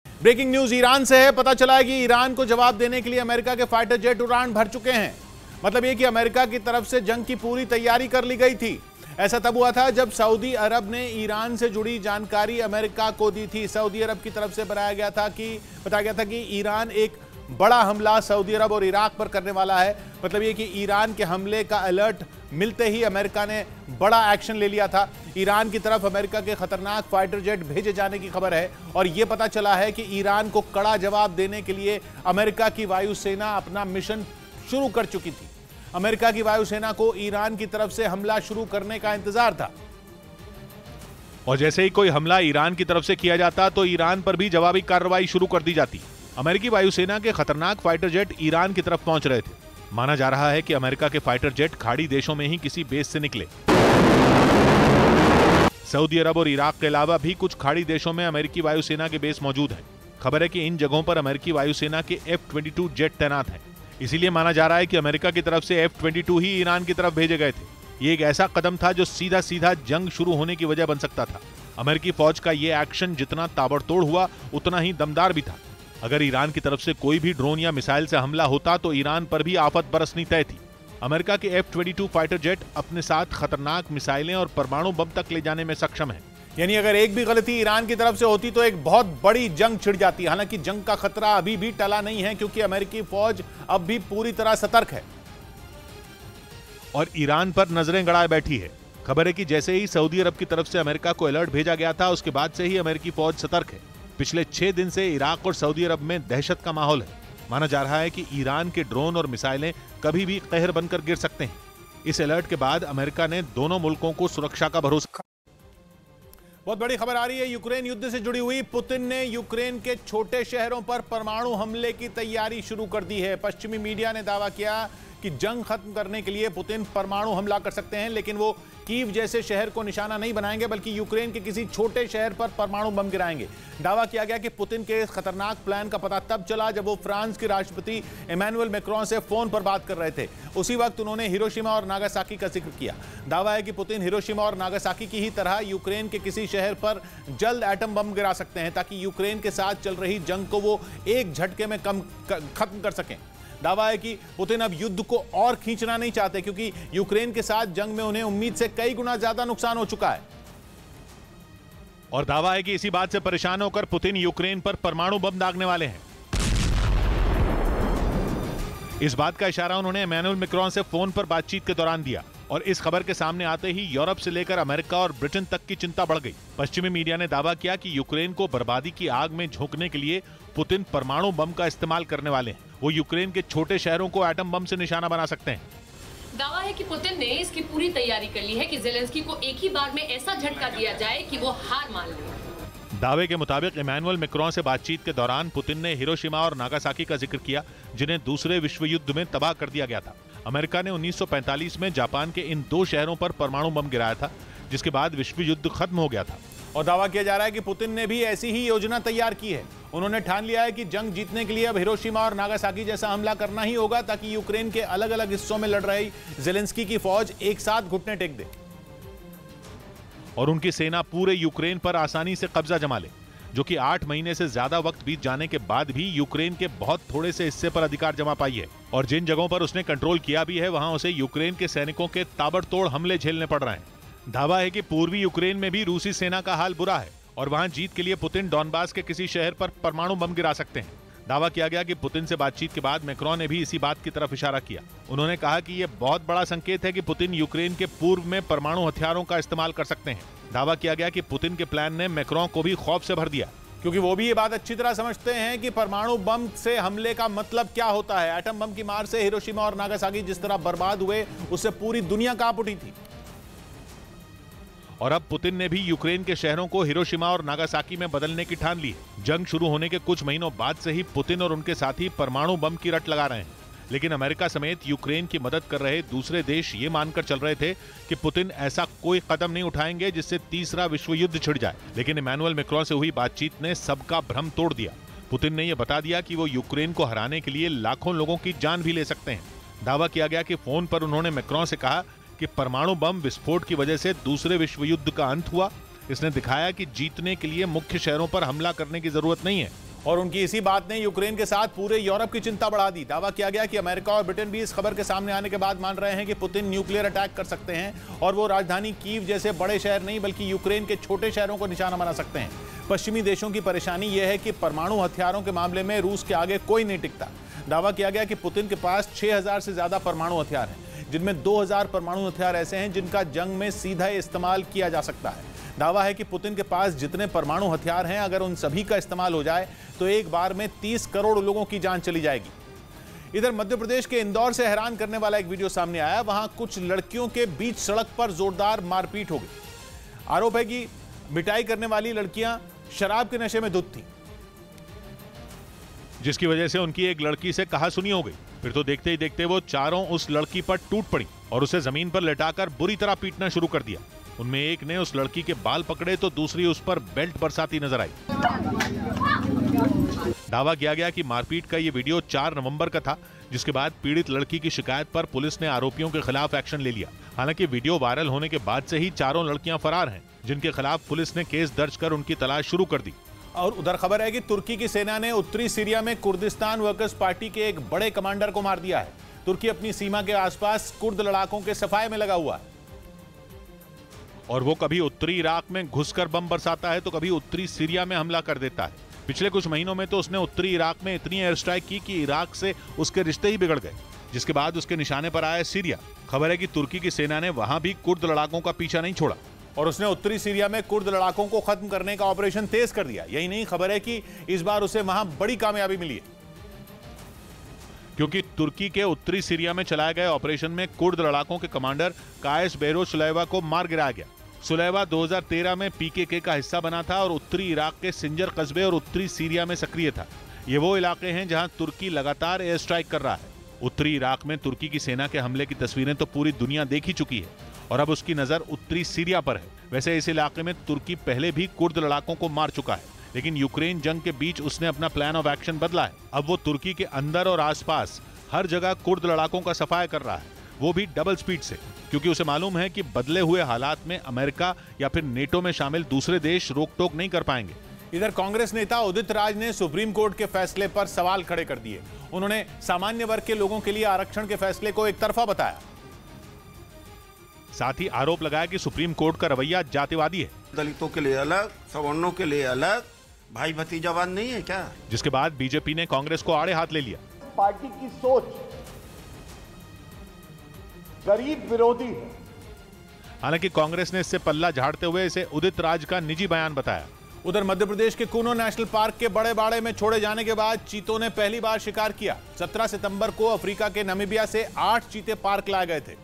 ब्रेकिंग न्यूज ईरान से है। पता चला है कि ईरान को जवाब देने के लिए अमेरिका के फाइटर जेट उड़ान भर चुके हैं। मतलब ये कि अमेरिका की तरफ से जंग की पूरी तैयारी कर ली गई थी। ऐसा तब हुआ था जब सऊदी अरब ने ईरान से जुड़ी जानकारी अमेरिका को दी थी। सऊदी अरब की तरफ से बताया गया था कि ईरान एक बड़ा हमला सऊदी अरब और इराक पर करने वाला है। मतलब ये कि ईरान के हमले का अलर्ट मिलते ही अमेरिका ने बड़ा एक्शन ले लिया था। ईरान की तरफ अमेरिका के खतरनाक फाइटर जेट भेजे जाने की खबर है और यह पता चला है कि ईरान को कड़ा जवाब देने के लिए अमेरिका की वायुसेना अपना मिशन शुरू कर चुकी थी। अमेरिका की वायुसेना को ईरान की तरफ से हमला शुरू करने का इंतजार था और जैसे ही कोई हमला ईरान की तरफ से किया जाता तो ईरान पर भी जवाबी कार्रवाई शुरू कर दी जाती। अमेरिकी वायुसेना के खतरनाक फाइटर जेट ईरान की तरफ पहुंच रहे थे। माना जा रहा है कि अमेरिका के फाइटर जेट खाड़ी देशों में ही किसी बेस से निकले। सऊदी अरब और इराक के अलावा भी कुछ खाड़ी देशों में अमेरिकी वायुसेना के बेस मौजूद हैं। खबर है कि इन जगहों पर अमेरिकी वायुसेना के F-22 जेट तैनात हैं। इसीलिए माना जा रहा है कि अमेरिका की तरफ से F-22 ही ईरान की तरफ भेजे गए थे। ये एक ऐसा कदम था जो सीधा सीधा जंग शुरू होने की वजह बन सकता था। अमेरिकी फौज का ये एक्शन जितना ताबड़तोड़ हुआ उतना ही दमदार भी था। अगर ईरान की तरफ से कोई भी ड्रोन या मिसाइल से हमला होता तो ईरान पर भी आफत बरसनी तय थी। अमेरिका के F-22 फाइटर जेट अपने साथ खतरनाक मिसाइलें और परमाणु बम तक ले जाने में सक्षम है। यानी अगर एक भी गलती ईरान की तरफ से होती तो एक बहुत बड़ी जंग छिड़ जाती। हालांकि जंग का खतरा अभी भी टला नहीं है क्योंकि अमेरिकी फौज अब भी पूरी तरह सतर्क है और ईरान पर नजरें गड़ाए बैठी है। खबर है कि जैसे ही सऊदी अरब की तरफ से अमेरिका को अलर्ट भेजा गया था उसके बाद से ही अमेरिकी फौज सतर्क है। पिछले 6 दिन से इराक और सऊदी अरब में दहशत का माहौल है। माना जा रहा है कि ईरान के ड्रोन और मिसाइलें कभी भी कहर बनकर गिर सकते हैं। इस अलर्ट के बाद अमेरिका ने दोनों मुल्कों को सुरक्षा का भरोसा। बहुत बड़ी खबर आ रही है यूक्रेन युद्ध से जुड़ी हुई। पुतिन ने यूक्रेन के छोटे शहरों पर परमाणु हमले की तैयारी शुरू कर दी है। पश्चिमी मीडिया ने दावा किया कि जंग खत्म करने के लिए पुतिन परमाणु हमला कर सकते हैं, लेकिन वो कीव जैसे शहर को निशाना नहीं बनाएंगे बल्कि यूक्रेन के किसी छोटे शहर पर परमाणु बम गिराएंगे। दावा किया गया कि पुतिन के इस खतरनाक प्लान का पता तब चला जब वो फ्रांस के राष्ट्रपति इमैनुअल मैक्रोन से फोन पर बात कर रहे थे। उसी वक्त उन्होंने हिरोशिमा और नागासाकी का जिक्र किया। दावा है कि पुतिन हिरोशिमा और नागासाकी की ही तरह यूक्रेन के किसी शहर पर जल्द एटम बम गिरा सकते हैं ताकि यूक्रेन के साथ चल रही जंग को वो एक झटके में खत्म कर सकें। दावा है कि पुतिन अब युद्ध को और खींचना नहीं चाहते क्योंकि यूक्रेन के साथ जंग में उन्हें उम्मीद से कई गुना ज्यादा नुकसान हो चुका है। और दावा है कि इसी बात से परेशान होकर पुतिन यूक्रेन पर परमाणु बम दागने वाले हैं। इस बात का इशारा उन्होंने इमैनुअल मैक्रोन से फोन पर बातचीत के दौरान दिया और इस खबर के सामने आते ही यूरोप से लेकर अमेरिका और ब्रिटेन तक की चिंता बढ़ गई। पश्चिमी मीडिया ने दावा किया कि यूक्रेन को बर्बादी की आग में झोंकने के लिए पुतिन परमाणु बम का इस्तेमाल करने वाले हैं। वो यूक्रेन के छोटे शहरों को एटम बम से निशाना बना सकते हैं। दावा है कि पुतिन ने इसकी पूरी तैयारी कर ली है कि ज़ेलेंस्की को एक ही बार में ऐसा झटका दिया जाए कि वो हार मान ले। दावे के मुताबिक इमैनुअल मैक्रोन से बातचीत के दौरान पुतिन ने हिरोशिमा और नागासाकी का जिक्र किया जिन्हें दूसरे विश्व युद्ध में तबाह कर दिया गया था। अमेरिका ने 1945 में जापान के इन 2 शहरों पर परमाणु बम गिराया था जिसके बाद विश्व युद्ध खत्म हो गया था। और दावा किया जा रहा है कि पुतिन ने भी ऐसी ही योजना तैयार की है। उन्होंने ठान लिया है कि जंग जीतने के लिए अब हिरोशिमा और नागासाकी जैसा हमला करना ही होगा ताकि यूक्रेन के अलग अलग हिस्सों में लड़ रही ज़ेलेंस्की की फौज एक साथ घुटने टेक दे और उनकी सेना पूरे यूक्रेन पर आसानी से कब्जा जमा ले, जो कि 8 महीने से ज्यादा वक्त बीत जाने के बाद भी यूक्रेन के बहुत थोड़े से हिस्से पर अधिकार जमा पाई है। और जिन जगहों पर उसने कंट्रोल किया भी है वहां उसे यूक्रेन के सैनिकों के ताबड़तोड़ हमले झेलने पड़ रहे हैं। दावा है कि पूर्वी यूक्रेन में भी रूसी सेना का हाल बुरा है और वहां जीत के लिए पुतिन डॉनबास के किसी शहर पर परमाणु बम गिरा सकते हैं। दावा किया गया कि पुतिन से बातचीत के बाद मैक्रोन ने भी इसी बात की तरफ इशारा किया। उन्होंने कहा कि यह बहुत बड़ा संकेत है कि पुतिन यूक्रेन के पूर्व में परमाणु हथियारों का इस्तेमाल कर सकते हैं। दावा किया गया कि पुतिन के प्लान ने मैक्रोन को भी खौफ से भर दिया क्योंकि वो भी ये बात अच्छी तरह समझते हैं कि परमाणु बम से हमले का मतलब क्या होता है। एटम बम की मार से हिरोशिमा और नागासाकी जिस तरह बर्बाद हुए उससे पूरी दुनिया कांप उठी थी। और अब पुतिन ने भी यूक्रेन के शहरों को हिरोशिमा और नागासाकी में बदलने की ठान ली है। जंग शुरू होने के कुछ महीनों बाद से ही पुतिन और उनके साथी परमाणु बम की रट लगा रहे हैं, लेकिन अमेरिका समेत यूक्रेन की मदद कर रहे दूसरे देश ये मानकर चल रहे थे कि पुतिन ऐसा कोई कदम नहीं उठाएंगे जिससे तीसरा विश्व युद्ध छिड़ जाए। लेकिन इमैनुअल मैक्रोन से हुई बातचीत ने सबका भ्रम तोड़ दिया। पुतिन ने यह बता दिया कि वो यूक्रेन को हराने के लिए लाखों लोगों की जान भी ले सकते हैं। दावा किया गया कि फोन पर उन्होंने मैक्रोन से कहा कि परमाणु बम विस्फोट की वजह से दूसरे विश्व युद्ध का अंत हुआ। इसने दिखाया कि जीतने के लिए मुख्य शहरों पर हमला करने की जरूरत नहीं है और उनकी इसी बात ने यूक्रेन के साथ पूरे यूरोप की चिंता बढ़ा दी। दावा किया गया कि अमेरिका और ब्रिटेन भी इस खबर के सामने आने के बाद मान रहे हैं कि पुतिन न्यूक्लियर अटैक कर सकते हैं और वो राजधानी कीव जैसे बड़े शहर नहीं बल्कि यूक्रेन के छोटे शहरों को निशाना बना सकते हैं। पश्चिमी देशों की परेशानी यह है कि परमाणु हथियारों के मामले में रूस के आगे कोई नहीं टिकता। दावा किया गया कि पुतिन के पास 6000 से ज्यादा परमाणु हथियार हैं, जिनमें 2000 परमाणु हथियार ऐसे हैं जिनका जंग में सीधा इस्तेमाल किया जा सकता है। दावा है कि पुतिन के पास जितने परमाणु हथियार हैं, अगर उन सभी का इस्तेमाल हो जाए तो एक बार में 30 करोड़ लोगों की जान चली जाएगी। इधर मध्य प्रदेश के इंदौर से हैरान करने वाला एक वीडियो सामने आया। वहां कुछ लड़कियों के बीच सड़क पर जोरदार मारपीट हो गई। आरोप है कि मिठाई करने वाली लड़कियां शराब के नशे में धुत थीं, जिसकी वजह से उनकी एक लड़की से कहासुनी हो गई। फिर तो देखते ही देखते वो चारों उस लड़की पर टूट पड़ी और उसे जमीन पर लेटाकर बुरी तरह पीटना शुरू कर दिया। उनमें एक ने उस लड़की के बाल पकड़े तो दूसरी उस पर बेल्ट बरसाती नजर आई। दावा किया गया कि मारपीट का ये वीडियो 4 नवंबर का था, जिसके बाद पीड़ित लड़की की शिकायत पर पुलिस ने आरोपियों के खिलाफ एक्शन ले लिया। हालांकि वीडियो वायरल होने के बाद से ही चारों लड़कियां फरार हैं, जिनके खिलाफ पुलिस ने केस दर्ज कर उनकी तलाश शुरू कर दी। और उधर खबर है कि तुर्की की सेना ने उत्तरी सीरिया में कुर्दिस्तान वर्कर्स पार्टी के एक बड़े कमांडर को मार दिया है। तुर्की अपनी सीमा के आसपास कुर्द लड़ाकों के सफाये में लगा हुआ है और वो कभी उत्तरी इराक में घुसकर बम बरसाता है तो कभी उत्तरी सीरिया में हमला कर देता है। पिछले कुछ महीनों में तो उसने उत्तरी इराक में इतनी एयर स्ट्राइक की कि इराक से उसके रिश्ते ही बिगड़ गए, जिसके बाद उसके निशाने पर आया सीरिया। खबर है कि तुर्की की सेना ने वहां भी कुर्द लड़ाकों का पीछा नहीं छोड़ा और उसने उत्तरी सीरिया में कुर्द लड़ाकों को खत्म करने का ऑपरेशन तेज कर दिया। यही नहीं, खबर है कि इस बार उसे वहां बड़ी कामयाबी मिली है, क्योंकि तुर्की के उत्तरी सीरिया में चलाए गए ऑपरेशन में कुर्द लड़ाकों के कमांडर कायस बेरो सुलैवा को मार गिराया गया। सुलैवा 2013 में पीकेके का हिस्सा बना था और उत्तरी इराक के सिंजर कस्बे और उत्तरी सीरिया में सक्रिय था। ये वो इलाके हैं जहां तुर्की लगातार एयर स्ट्राइक कर रहा है। उत्तरी इराक में तुर्की की सेना के हमले की तस्वीरें तो पूरी दुनिया देख ही चुकी है और अब उसकी नजर उत्तरी सीरिया पर है। वैसे इस इलाके में तुर्की पहले भी कुर्द लड़ाकों को मार चुका है, लेकिन यूक्रेन जंग के बीच उसने अपना प्लान ऑफ एक्शन बदला है। अब वो तुर्की के अंदर और आसपास हर जगह कुर्द लड़ाकों का सफाया कर रहा है, वो भी डबल स्पीड से, क्योंकि उसे मालूम है कि बदले हुए हालात में अमेरिका या फिर नेटो में शामिल दूसरे देश रोक टोक नहीं कर पाएंगे। इधर कांग्रेस नेता उदित राज ने सुप्रीम कोर्ट के फैसले पर सवाल खड़े कर दिए। उन्होंने सामान्य वर्ग के लोगों के लिए आरक्षण के फैसले को एक तरफा बताया। साथ ही आरोप लगाया कि सुप्रीम कोर्ट का रवैया जातिवादी है। दलितों के लिए अलग, सवर्णों के लिए अलग, भाई भतीजावाद नहीं है क्या? जिसके बाद बीजेपी ने कांग्रेस को आड़े हाथ ले लिया। पार्टी की सोच गरीब विरोधी है। हालांकि कांग्रेस ने इससे पल्ला झाड़ते हुए इसे उदित राज का निजी बयान बताया। उधर मध्य प्रदेश के कूनो नेशनल पार्क के बड़े बाड़े में छोड़े जाने के बाद चीतों ने पहली बार शिकार किया। 17 सितंबर को अफ्रीका के नामीबिया से 8 चीते पार्क लाए गए थे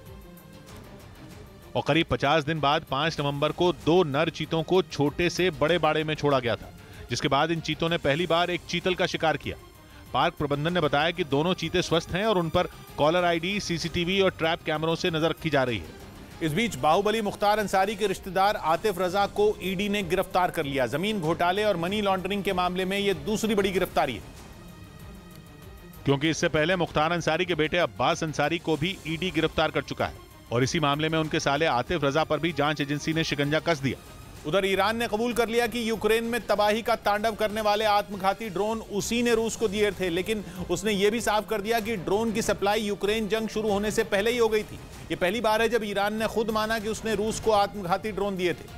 और करीब 50 दिन बाद 5 नवंबर को 2 नर चीतों को छोटे से बड़े बाड़े में छोड़ा गया था, जिसके बाद इन चीतों ने पहली बार एक चीतल का शिकार किया। पार्क प्रबंधन ने बताया कि दोनों चीते स्वस्थ हैं और उन पर कॉलर आईडी, सीसीटीवी और ट्रैप कैमरों से नजर रखी जा रही है। इस बीच बाहुबली मुख्तार अंसारी के रिश्तेदार आतिफ रजा को ईडी ने गिरफ्तार कर लिया। जमीन घोटाले और मनी लॉन्ड्रिंग के मामले में यह दूसरी बड़ी गिरफ्तारी है, क्योंकि इससे पहले मुख्तार अंसारी के बेटे अब्बास अंसारी को भी ईडी गिरफ्तार कर चुका है और इसी मामले में उनके साले आतिफ रजा पर भी जांच एजेंसी ने शिकंजा कस दिया। उधर ईरान ने कबूल कर लिया कि यूक्रेन में तबाही का तांडव करने वाले आत्मघाती ड्रोन उसी ने रूस को दिए थे, लेकिन उसने यह भी साफ कर दिया कि ड्रोन की सप्लाई यूक्रेन जंग शुरू होने से पहले ही हो गई थी। यह पहली बार है जब ईरान ने खुद माना कि उसने रूस को आत्मघाती ड्रोन दिए थे,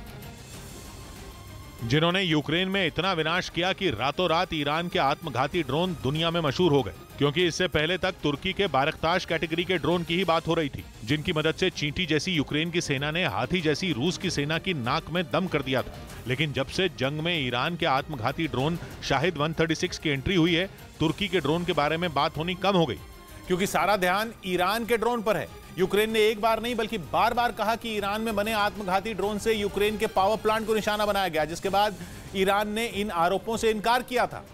जिन्होंने यूक्रेन में इतना विनाश किया कि रातों रात ईरान के आत्मघाती ड्रोन दुनिया में मशहूर हो गए। क्योंकि इससे पहले तक तुर्की के बारकताश कैटेगरी के ड्रोन की ही बात हो रही थी, जिनकी मदद से चींटी जैसी यूक्रेन की सेना ने हाथी जैसी रूस की सेना की नाक में दम कर दिया था। लेकिन जब से जंग में ईरान के आत्मघाती ड्रोन शाहिद 136 की एंट्री हुई है, तुर्की के ड्रोन के बारे में बात होनी कम हो गई, क्योंकि सारा ध्यान ईरान के ड्रोन पर है। यूक्रेन ने एक बार नहीं बल्कि बार बार कहा कि ईरान में बने आत्मघाती ड्रोन से यूक्रेन के पावर प्लांट को निशाना बनाया गया, जिसके बाद ईरान ने इन आरोपों से इनकार किया था।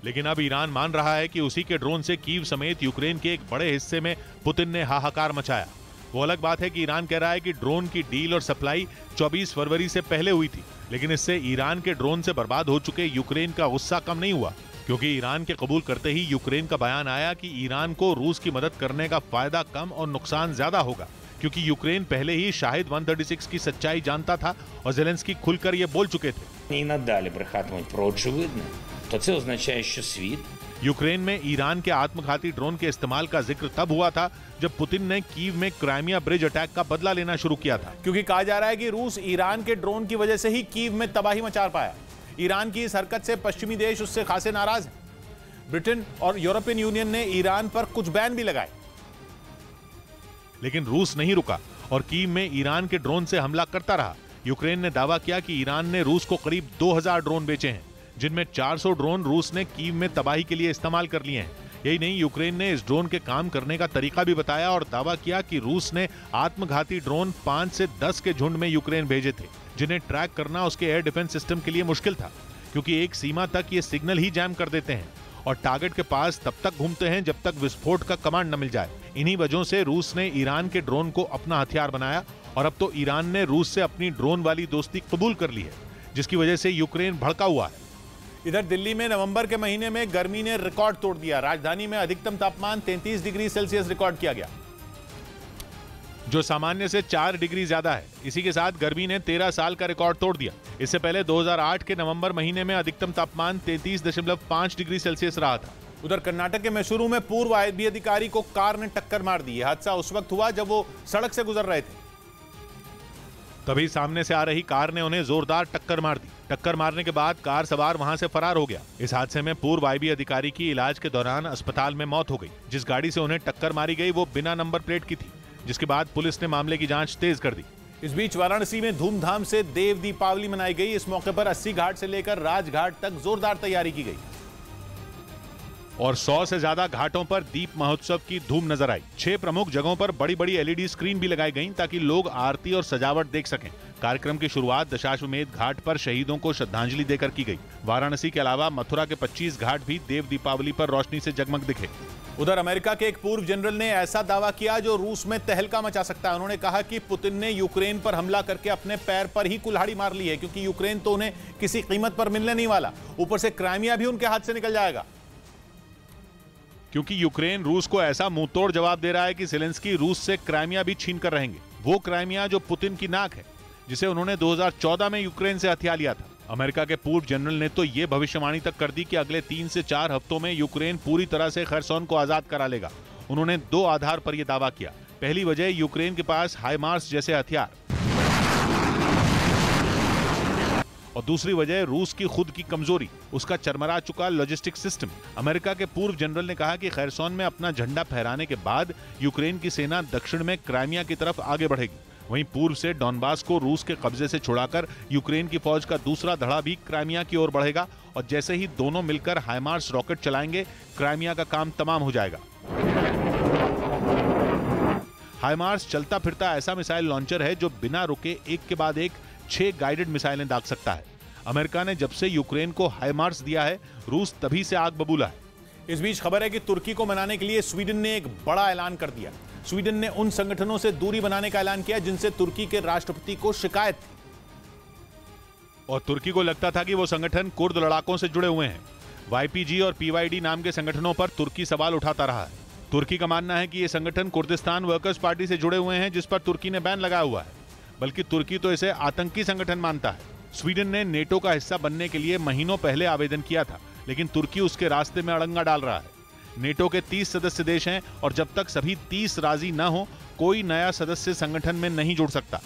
लेकिन अब ईरान मान रहा है कि उसी के ड्रोन से कीव समेत यूक्रेन के एक बड़े हिस्से में पुतिन ने हाहाकार मचाया। वो अलग बात है कि ईरान कह रहा है कि ड्रोन की डील और सप्लाई 24 फरवरी से पहले हुई थी, लेकिन इससे ईरान के ड्रोन से बर्बाद हो चुके यूक्रेन का गुस्सा कम नहीं हुआ, क्योंकि ईरान के कबूल करते ही यूक्रेन का बयान आया कि ईरान को रूस की मदद करने का फायदा कम और नुकसान ज्यादा होगा। क्योंकि यूक्रेन पहले ही शाहिद 136 की सच्चाई जानता था और ज़ेलेंस्की खुलकर ये बोल चुके थे। І надалі брехатимуть про очевидне, то це означає, що світ यूक्रेन में ईरान के आत्मघाती ड्रोन के इस्तेमाल का जिक्र तब हुआ था जब पुतिन ने कीव में क्राइमिया ब्रिज अटैक का बदला लेना शुरू किया था, क्योंकि कहा जा रहा है कि रूस ईरान के ड्रोन की वजह से ही कीव में तबाही मचा पाया। ईरान की इस हरकत से पश्चिमी देश उससे खासे नाराज हैं। ब्रिटेन और यूरोपियन यूनियन ने ईरान पर कुछ बैन भी लगाए, लेकिन रूस नहीं रुका और कीव में ईरान के ड्रोन से हमला करता रहा। यूक्रेन ने दावा किया कि ईरान ने रूस को करीब 2000 ड्रोन बेचे हैं, जिनमें 400 ड्रोन रूस ने कीव में तबाही के लिए इस्तेमाल कर लिए हैं। यही नहीं, यूक्रेन ने इस ड्रोन के काम करने का तरीका भी बताया और दावा किया कि रूस ने आत्मघाती ड्रोन 5 से 10 के झुंड में यूक्रेन भेजे थे, जिन्हें ट्रैक करना उसके एयर डिफेंस सिस्टम के लिए मुश्किल था, क्योंकि एक सीमा तक ये सिग्नल ही जैम कर देते हैं और टारगेट के पास तब तक घूमते हैं जब तक विस्फोट का कमांड न मिल जाए। इन्हीं वजहों से रूस ने ईरान के ड्रोन को अपना हथियार बनाया और अब तो ईरान ने रूस से अपनी ड्रोन वाली दोस्ती कबूल कर ली है, जिसकी वजह से यूक्रेन भड़का हुआ है। इधर दिल्ली में नवंबर के महीने में गर्मी ने रिकॉर्ड तोड़ दिया। राजधानी में अधिकतम तापमान 33 डिग्री सेल्सियस रिकॉर्ड किया गया, जो सामान्य से 4 डिग्री ज्यादा है। इसी के साथ गर्मी ने 13 साल का रिकॉर्ड तोड़ दिया। इससे पहले 2008 के नवंबर महीने में अधिकतम तापमान 33.5 डिग्री सेल्सियस रहा था। उधर कर्नाटक के मैसूरू में पूर्व आईबी अधिकारी को कार ने टक्कर मार दी। हादसा उस वक्त हुआ जब वो सड़क से गुजर रहे थे, तभी सामने से आ रही कार ने उन्हें जोरदार टक्कर मार दी। टक्कर मारने के बाद कार सवार वहां से फरार हो गया। इस हादसे में पूर्व आईबी अधिकारी की इलाज के दौरान अस्पताल में मौत हो गई। जिस गाड़ी से उन्हें टक्कर मारी गई वो बिना नंबर प्लेट की थी, जिसके बाद पुलिस ने मामले की जांच तेज कर दी। इस बीच वाराणसी में धूमधाम से देव दीपावली मनाई गई। इस मौके पर 80 घाट से लेकर राजघाट तक जोरदार तैयारी की गई और 100 से ज्यादा घाटों पर दीप महोत्सव की धूम नजर आई। 6 प्रमुख जगहों पर बड़ी बड़ी एलईडी स्क्रीन भी लगाई गईं ताकि लोग आरती और सजावट देख सकें। कार्यक्रम की शुरुआत दशाश्वमेध घाट पर शहीदों को श्रद्धांजलि देकर की गई। वाराणसी के अलावा मथुरा के 25 घाट भी देव दीपावली पर रोशनी से जगमग दिखे। उधर अमेरिका के एक पूर्व जनरल ने ऐसा दावा किया जो रूस में तहलका मचा सकता है। उन्होंने कहा कि पुतिन ने यूक्रेन पर हमला करके अपने पैर पर ही कुल्हाड़ी मार ली है, क्योंकि यूक्रेन तो उन्हें किसी कीमत पर मिलने नहीं वाला, ऊपर से क्राइमिया भी उनके हाथ से निकल जाएगा। क्योंकि यूक्रेन रूस को ऐसा मुंहतोड़ जवाब दे रहा है कि ज़ेलेंस्की रूस से क्राइमिया भी छीन कर रहेंगे। वो क्राइमिया जो पुतिन की नाक है, जिसे उन्होंने 2014 में यूक्रेन से हथिया लिया था। अमेरिका के पूर्व जनरल ने तो ये भविष्यवाणी तक कर दी कि अगले 3 से 4 हफ्तों में यूक्रेन पूरी तरह से खरसोन को आजाद करा लेगा। उन्होंने 2 आधार पर यह दावा किया। पहली वजह, यूक्रेन के पास हाइमार्स जैसे हथियार, और दूसरी वजह रूस की खुद की कमजोरी, उसका चरमरा चुका लॉजिस्टिक सिस्टम। अमेरिका के पूर्व जनरल ने कहा कि खरसोन में अपना झंडा फहराने के बाद यूक्रेन की सेना दक्षिण में क्राइमिया की तरफ आगे बढ़ेगी। वहीं पूर्व से डॉनबास को रूस के कब्जे से छुड़ाकर यूक्रेन की फौज का दूसरा धड़ा भी क्राइमिया की ओर बढ़ेगा और जैसे ही दोनों मिलकर हाइमार्स रॉकेट चलाएंगे, क्राइमिया का काम तमाम हो जाएगा। हाइमार्स चलता फिरता ऐसा मिसाइल लॉन्चर है जो बिना रुके एक के बाद एक 6 गाइडेड मिसाइलें दाग सकता है। अमेरिका ने जब से यूक्रेन को हाइमार्स दिया है, रूस तभी से आग बबूला है। इस बीच खबर है कि तुर्की को मनाने के लिए स्वीडन ने एक बड़ा ऐलान कर दिया। स्वीडन ने उन संगठनों से दूरी बनाने का ऐलान किया जिनसे तुर्की के राष्ट्रपति को शिकायत थी, और तुर्की को लगता था कि वो संगठन कुर्द लड़ाकों से जुड़े हुए हैं। YPG और PYD नाम के संगठनों पर तुर्की सवाल उठाता रहा है। तुर्की का मानना है कि ये संगठन कुर्दिस्तान वर्कर्स पार्टी से जुड़े हुए हैं, जिस पर तुर्की ने बैन लगाया हुआ है, बल्कि तुर्की तो इसे आतंकी संगठन मानता है। स्वीडन ने नेटो का हिस्सा बनने के लिए महीनों पहले आवेदन किया था, लेकिन तुर्की उसके रास्ते में अड़ंगा डाल रहा है। नेटो के 30 सदस्य देश हैं और जब तक सभी 30 राजी न हो, कोई नया सदस्य संगठन में नहीं जुड़ सकता।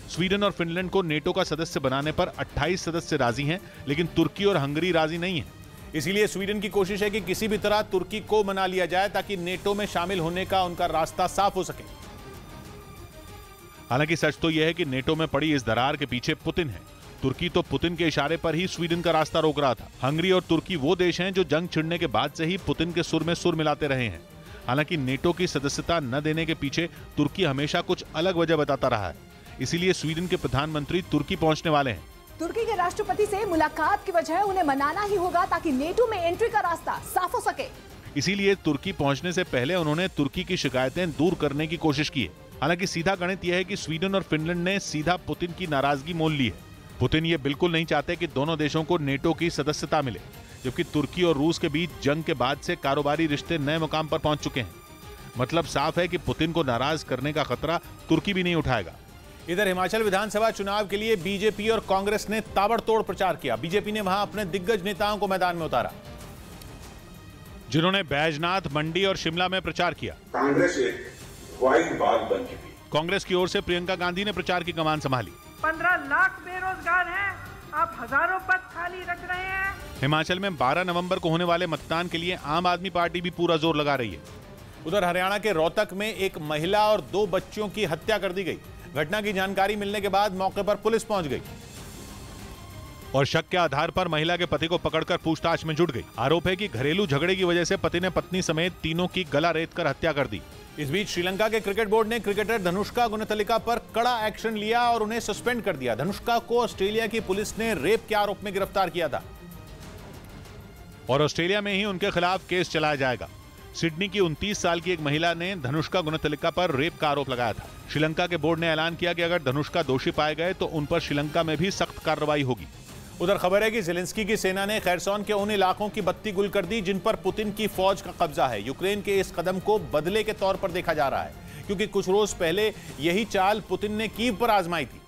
स्वीडन और फिनलैंड को नेटो का सदस्य बनाने पर 28 सदस्य राजी हैं, लेकिन तुर्की और हंगरी राजी नहीं है। इसीलिए स्वीडन की कोशिश है कि किसी भी तरह तुर्की को मना लिया जाए ताकि नेटो में शामिल होने का उनका रास्ता साफ हो सके। हालांकि सच तो यह है कि नेटो में पड़ी इस दरार के पीछे पुतिन है। तुर्की तो पुतिन के इशारे पर ही स्वीडन का रास्ता रोक रहा था। हंगरी और तुर्की वो देश हैं जो जंग छिड़ने के बाद से ही पुतिन के सुर में सुर मिलाते रहे हैं। हालांकि नेटो की सदस्यता न देने के पीछे तुर्की हमेशा कुछ अलग वजह बताता रहा है। इसीलिए स्वीडन के प्रधानमंत्री तुर्की पहुंचने वाले हैं। तुर्की के राष्ट्रपति से मुलाकात की वजह उन्हें मनाना ही होगा ताकि नेटो में एंट्री का रास्ता साफ हो सके। इसीलिए तुर्की पहुंचने से पहले उन्होंने तुर्की की शिकायतें दूर करने की कोशिश की है। हालांकि सीधा गणित यह है कि स्वीडन और फिनलैंड ने सीधा पुतिन की नाराजगी मोल ली है। पुतिन ये बिल्कुल नहीं चाहते कि दोनों देशों को नेटो की सदस्यता मिले, जबकि तुर्की और रूस के बीच जंग के बाद से कारोबारी रिश्ते नए मुकाम पर पहुंच चुके हैं। मतलब साफ है कि पुतिन को नाराज करने का खतरा तुर्की भी नहीं उठाएगा। इधर हिमाचल विधानसभा चुनाव के लिए बीजेपी और कांग्रेस ने ताबड़तोड़ प्रचार किया। बीजेपी ने वहां अपने दिग्गज नेताओं को मैदान में उतारा, जिन्होंने बैजनाथ, मंडी और शिमला में प्रचार किया। कांग्रेस एक वाइल्ड बाग बन चुकी। कांग्रेस की ओर से प्रियंका गांधी ने प्रचार की कमान संभाली। 15 लाख बेरोजगार हैं, आप हजारों पद खाली रख रहे हैं। हिमाचल में 12 नवंबर को होने वाले मतदान के लिए आम आदमी पार्टी भी पूरा जोर लगा रही है। उधर हरियाणा के रोहतक में एक महिला और 2 बच्चियों की हत्या कर दी गई। घटना की जानकारी मिलने के बाद मौके पर पुलिस पहुंच गई और शक के आधार पर महिला के पति को पकड़कर पूछताछ में जुट गई। आरोप है कि घरेलू झगड़े की वजह से पति ने पत्नी समेत तीनों की गला रेतकर हत्या कर दी। इस बीच श्रीलंका के क्रिकेट बोर्ड ने क्रिकेटर धनुष्का गुणतलिका पर कड़ा एक्शन लिया और उन्हें सस्पेंड कर दिया। धनुष्का को ऑस्ट्रेलिया की पुलिस ने रेप के आरोप में गिरफ्तार किया था और ऑस्ट्रेलिया में ही उनके खिलाफ केस चलाया जाएगा। सिडनी की 29 साल की एक महिला ने धनुष्का गुणतलिका पर रेप का आरोप लगाया था। श्रीलंका के बोर्ड ने ऐलान किया कि अगर धनुष्का दोषी पाए गए तो उन पर श्रीलंका में भी सख्त कार्रवाई होगी। उधर खबर है कि ज़ेलेंस्की की सेना ने खैरसोन के उन इलाकों की बत्ती गुल कर दी जिन पर पुतिन की फौज का कब्जा है। यूक्रेन के इस कदम को बदले के तौर पर देखा जा रहा है, क्योंकि कुछ रोज पहले यही चाल पुतिन ने कीव पर आजमाई थी।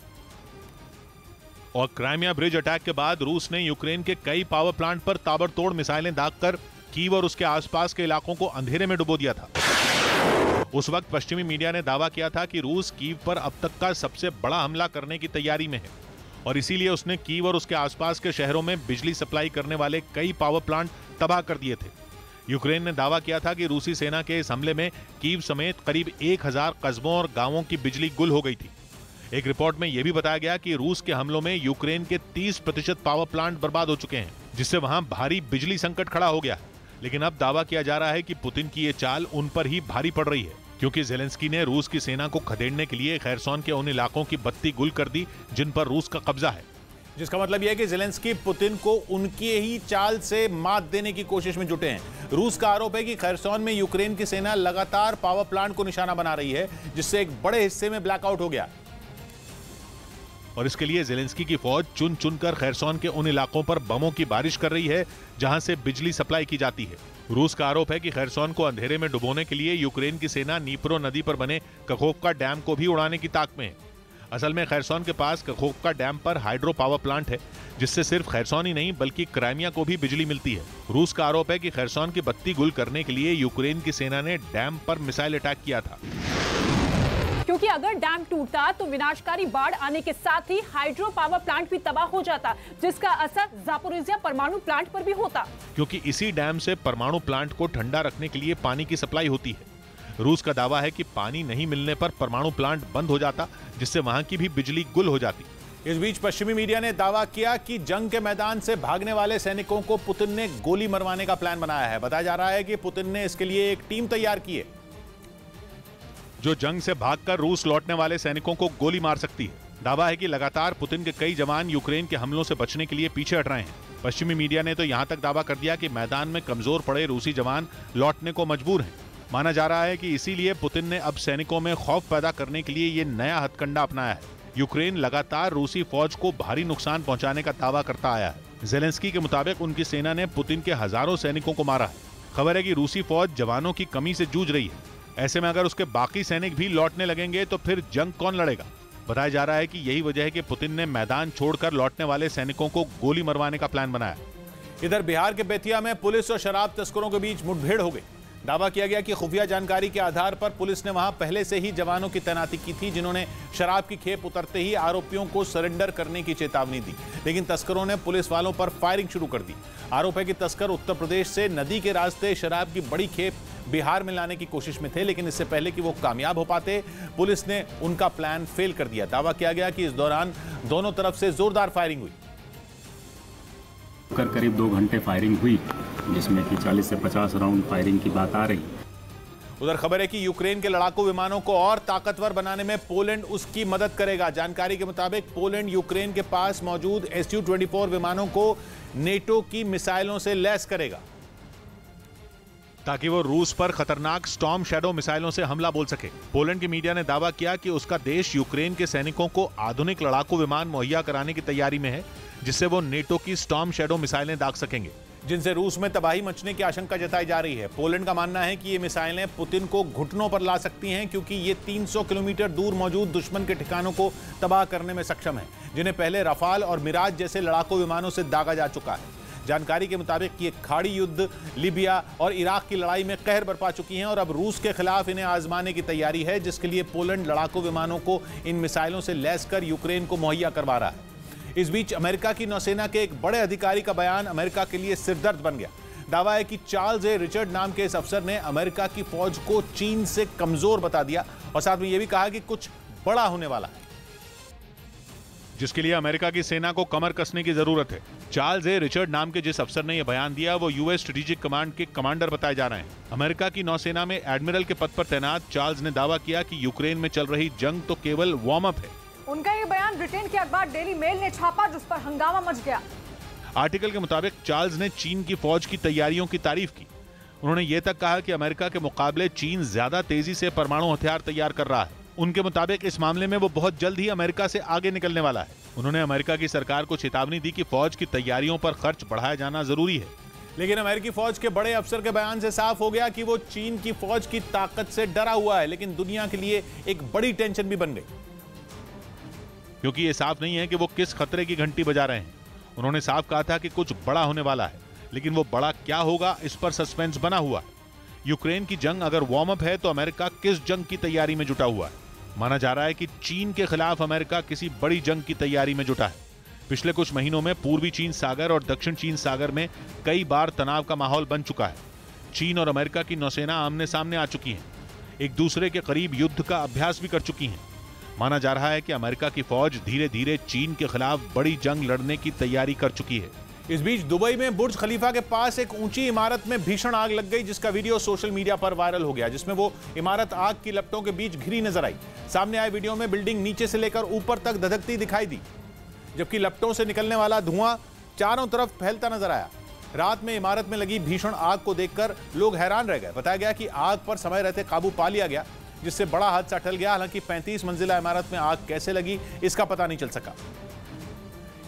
और क्राइमिया ब्रिज अटैक के बाद रूस ने यूक्रेन के कई पावर प्लांट पर ताबड़तोड़ मिसाइलें दागकर कीव और उसके आसपास के इलाकों को अंधेरे में डुबो दिया था। उस वक्त पश्चिमी मीडिया ने दावा किया था कि रूस कीव पर अब तक का सबसे बड़ा हमला करने की तैयारी में है और इसीलिए उसने कीव और उसके आसपास के शहरों में बिजली सप्लाई करने वाले कई पावर प्लांट तबाह कर दिए थे। यूक्रेन ने दावा किया था कि रूसी सेना के इस हमले में कीव समेत करीब 1000 कस्बों और गांवों की बिजली गुल हो गई थी। एक रिपोर्ट में यह भी बताया गया कि रूस के हमलों में यूक्रेन के 30% पावर प्लांट बर्बाद हो चुके हैं, जिससे वहां भारी बिजली संकट खड़ा हो गया है। लेकिन अब दावा किया जा रहा है कि पुतिन की ये चाल उन पर ही भारी पड़ रही है, क्योंकि ज़ेलेंस्की ने रूस की सेना को खदेड़ने के लिए खैरसोन के उन इलाकों की बत्ती गुल कर दी जिन पर रूस का कब्जा है। जिसका मतलब यह है कि ज़ेलेंस्की पुतिन को उनके ही चाल से मात देने की कोशिश में जुटे हैं। रूस का आरोप है कि खैरसोन में यूक्रेन की सेना लगातार पावर प्लांट को निशाना बना रही है, जिससे एक बड़े हिस्से में ब्लैकआउट हो गया और इसके लिए ज़ेलेंस्की की फौज चुन चुनकर खैरसोन के उन इलाकों पर बमों की बारिश कर रही है जहां से बिजली सप्लाई की जाती है। रूस का आरोप है कि खैरसोन को अंधेरे में डुबोने के लिए यूक्रेन की सेना नीप्रो नदी पर बने कखोवका डैम को भी उड़ाने की ताक में है। असल में खैरसोन के पास कखोवका डैम पर हाइड्रो पावर प्लांट है, जिससे सिर्फ खैरसोन ही नहीं बल्कि क्राइमिया को भी बिजली मिलती है। रूस का आरोप है कि खैरसोन की बत्ती गुल करने के लिए यूक्रेन की सेना ने डैम पर मिसाइल अटैक किया था, क्योंकि अगर डैम टूटता तो विनाशकारी बाढ़ आने के साथ ही हाइड्रो पावर प्लांट भी तबाह हो जाता, जिसका असर ज़ापोरिज़िया परमाणु प्लांट पर भी होता, क्योंकि इसी डैम से परमाणु प्लांट को ठंडा रखने के लिए पानी की सप्लाई होती है। रूस का दावा है कि पानी नहीं मिलने पर परमाणु प्लांट बंद हो जाता, जिससे वहां की भी बिजली गुल हो जाती। इस बीच पश्चिमी मीडिया ने दावा किया कि जंग के मैदान से भागने वाले सैनिकों को पुतिन ने गोली मरवाने का प्लान बनाया है। बताया जा रहा है कि पुतिन ने इसके लिए एक टीम तैयार की है जो जंग से भागकर रूस लौटने वाले सैनिकों को गोली मार सकती है। दावा है कि लगातार पुतिन के कई जवान यूक्रेन के हमलों से बचने के लिए पीछे हट रहे हैं। पश्चिमी मीडिया ने तो यहां तक दावा कर दिया कि मैदान में कमजोर पड़े रूसी जवान लौटने को मजबूर हैं। माना जा रहा है कि इसीलिए पुतिन ने अब सैनिकों में खौफ पैदा करने के लिए ये नया हथकंडा अपनाया है। यूक्रेन लगातार रूसी फौज को भारी नुकसान पहुंचाने का दावा करता आया है। ज़ेलेंस्की के मुताबिक उनकी सेना ने पुतिन के हजारों सैनिकों को मारा है। खबर है कि रूसी फौज जवानों की कमी से जूझ रही है। ऐसे में अगर उसके बाकी सैनिक भी लौटने लगेंगे तो फिर जंग कौन लड़ेगा। बताया जा रहा है कि यही वजह है कि पुतिन ने मैदान छोड़कर लौटने वाले सैनिकों को गोली मरवाने का प्लान बनाया। इधर बिहार के बेतिया में पुलिस और शराब तस्करों के बीच मुठभेड़ हो गई। दावा किया गया कि खुफिया जानकारी के आधार पर पुलिस ने वहां पहले से ही जवानों की तैनाती की थी, जिन्होंने शराब की खेप उतरते ही आरोपियों को सरेंडर करने की चेतावनी दी, लेकिन तस्करों ने पुलिस वालों पर फायरिंग शुरू कर दी। आरोप है कि तस्कर उत्तर प्रदेश से नदी के रास्ते शराब की बड़ी खेप बिहार में लाने की कोशिश में थे, लेकिन इससे पहले कि वो कामयाब हो पाते पुलिस ने उनका प्लान फेल कर दिया। दावा किया गया कि इस दौरान दोनों तरफ से जोरदार फायरिंग हुई। करीब 2 घंटे फायरिंग हुई, जिसमें कि 40 से 50 राउंड फायरिंग की बात आ रही। उधर खबर है कि यूक्रेन के लड़ाकू विमानों को और ताकतवर बनाने में पोलैंड उसकी मदद करेगा। जानकारी के मुताबिक पोलैंड यूक्रेन के पास मौजूद Su-24 विमानों को नेटो की मिसाइलों से लैस करेगा, ताकि वो रूस पर खतरनाक स्टॉर्म शैडो मिसाइलों से हमला बोल सके। पोलैंड की मीडिया ने दावा किया कि उसका देश यूक्रेन के सैनिकों को आधुनिक लड़ाकू विमान मुहैया कराने की तैयारी में है, जिससे वो नेटो की स्टॉर्म शैडो मिसाइलें दाग सकेंगे, जिनसे रूस में तबाही मचने की आशंका जताई जा रही है। पोलैंड का मानना है कि ये मिसाइलें पुतिन को घुटनों पर ला सकती हैं, क्योंकि ये 300 किलोमीटर दूर मौजूद दुश्मन के ठिकानों को तबाह करने में सक्षम है, जिन्हें पहले रफाल और मिराज जैसे लड़ाकू विमानों से दागा जा चुका है। जानकारी के मुताबिक ये खाड़ी युद्ध लीबिया और इराक की लड़ाई में कहर बरपा चुकी हैं और अब रूस के खिलाफ इन्हें आजमाने की तैयारी है, जिसके लिए पोलैंड लड़ाकू विमानों को इन मिसाइलों से लैस कर यूक्रेन को मुहैया करवा रहा है। इस बीच अमेरिका की नौसेना के एक बड़े अधिकारी का बयान अमेरिका के लिए सिरदर्द बन गया। दावा है कि चार्ल्स ए रिचर्ड नाम के इस अफसर ने अमेरिका की फौज को चीन से कमजोर बता दिया और साथ में यह भी कहा कि कुछ बड़ा होने वाला है, जिसके लिए अमेरिका की सेना को कमर कसने की जरूरत है। चार्ल्स ए रिचर्ड नाम के जिस अफसर ने यह बयान दिया वो यूएस स्ट्रेटेजिक कमांड के कमांडर बताए जा रहे हैं। अमेरिका की नौसेना में एडमिरल के पद पर तैनात चार्ल्स ने दावा किया कि यूक्रेन में चल रही जंग तो केवल वार्म अप है। उनका ये बयान ब्रिटेन के अखबार डेली मेल ने छापा, जिस पर हंगामा मच गया। आर्टिकल के मुताबिक चार्ल्स ने चीन की फौज की तैयारियों की तारीफ की। उन्होंने ये तक कहा कि अमेरिका के मुकाबले चीन ज्यादा तेजी से परमाणु हथियार तैयार कर रहा है। उनके मुताबिक इस मामले में वो बहुत जल्द ही अमेरिका से आगे निकलने वाला है। उन्होंने अमेरिका की सरकार को चेतावनी दी कि फौज की तैयारियों पर खर्च बढ़ाया जाना जरूरी है। लेकिन अमेरिकी फौज के बड़े अफसर के बयान से साफ हो गया कि वो चीन की फौज की ताकत से डरा हुआ है, लेकिन दुनिया के लिए एक बड़ी टेंशन भी बन गई, क्योंकि ये साफ नहीं है कि वो किस खतरे की घंटी बजा रहे हैं। उन्होंने साफ कहा था कि कुछ बड़ा होने वाला है, लेकिन वो बड़ा क्या होगा इस पर सस्पेंस बना हुआ है। यूक्रेन की जंग अगर वार्म अप है तो अमेरिका किस जंग की तैयारी में जुटा हुआ है? माना जा रहा है कि चीन के खिलाफ अमेरिका किसी बड़ी जंग की तैयारी में जुटा है। पिछले कुछ महीनों में पूर्वी चीन सागर और दक्षिण चीन सागर में कई बार तनाव का माहौल बन चुका है। चीन और अमेरिका की नौसेना आमने सामने आ चुकी हैं, एक दूसरे के करीब युद्ध का अभ्यास भी कर चुकी हैं। माना जा रहा है कि अमेरिका की फौज धीरे धीरे चीन के खिलाफ बड़ी जंग लड़ने की तैयारी कर चुकी है। इस बीच दुबई में बुर्ज खलीफा के पास एक ऊंची इमारत में भीषण आग लग गई, जिसका वीडियो सोशल मीडिया पर वायरल हो गया, जिसमें वो इमारत आग की लपटों के बीच घिरी नजर आई। सामने आए वीडियो में बिल्डिंग नीचे से लेकर ऊपर तक धधकती दिखाई दी, जबकि लपटों से निकलने वाला धुआं चारों तरफ फैलता नजर आया। रात में इमारत में लगी भीषण आग को देखकर लोग हैरान रह गए। बताया गया कि आग पर समय रहते काबू पा लिया गया, जिससे बड़ा हादसा टल गया। हालांकि 35 मंजिला इमारत में आग कैसे लगी इसका पता नहीं चल सका।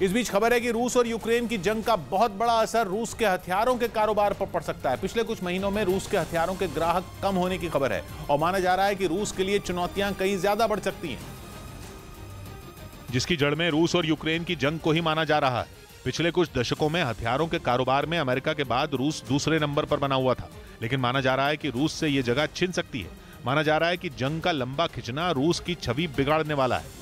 इस बीच खबर है कि रूस और यूक्रेन की जंग का बहुत बड़ा असर रूस के हथियारों के कारोबार पर पड़ सकता है। पिछले कुछ महीनों में रूस के हथियारों के ग्राहक कम होने की खबर है और माना जा रहा है कि रूस के लिए चुनौतियां कहीं ज्यादा बढ़ सकती हैं, जिसकी जड़ में रूस और यूक्रेन की जंग को ही माना जा रहा है। पिछले कुछ दशकों में हथियारों के कारोबार में अमेरिका के बाद रूस दूसरे नंबर पर बना हुआ था, लेकिन माना जा रहा है कि रूस से यह जगह छिन सकती है। माना जा रहा है कि जंग का लंबा खिंचना रूस की छवि बिगाड़ने वाला है।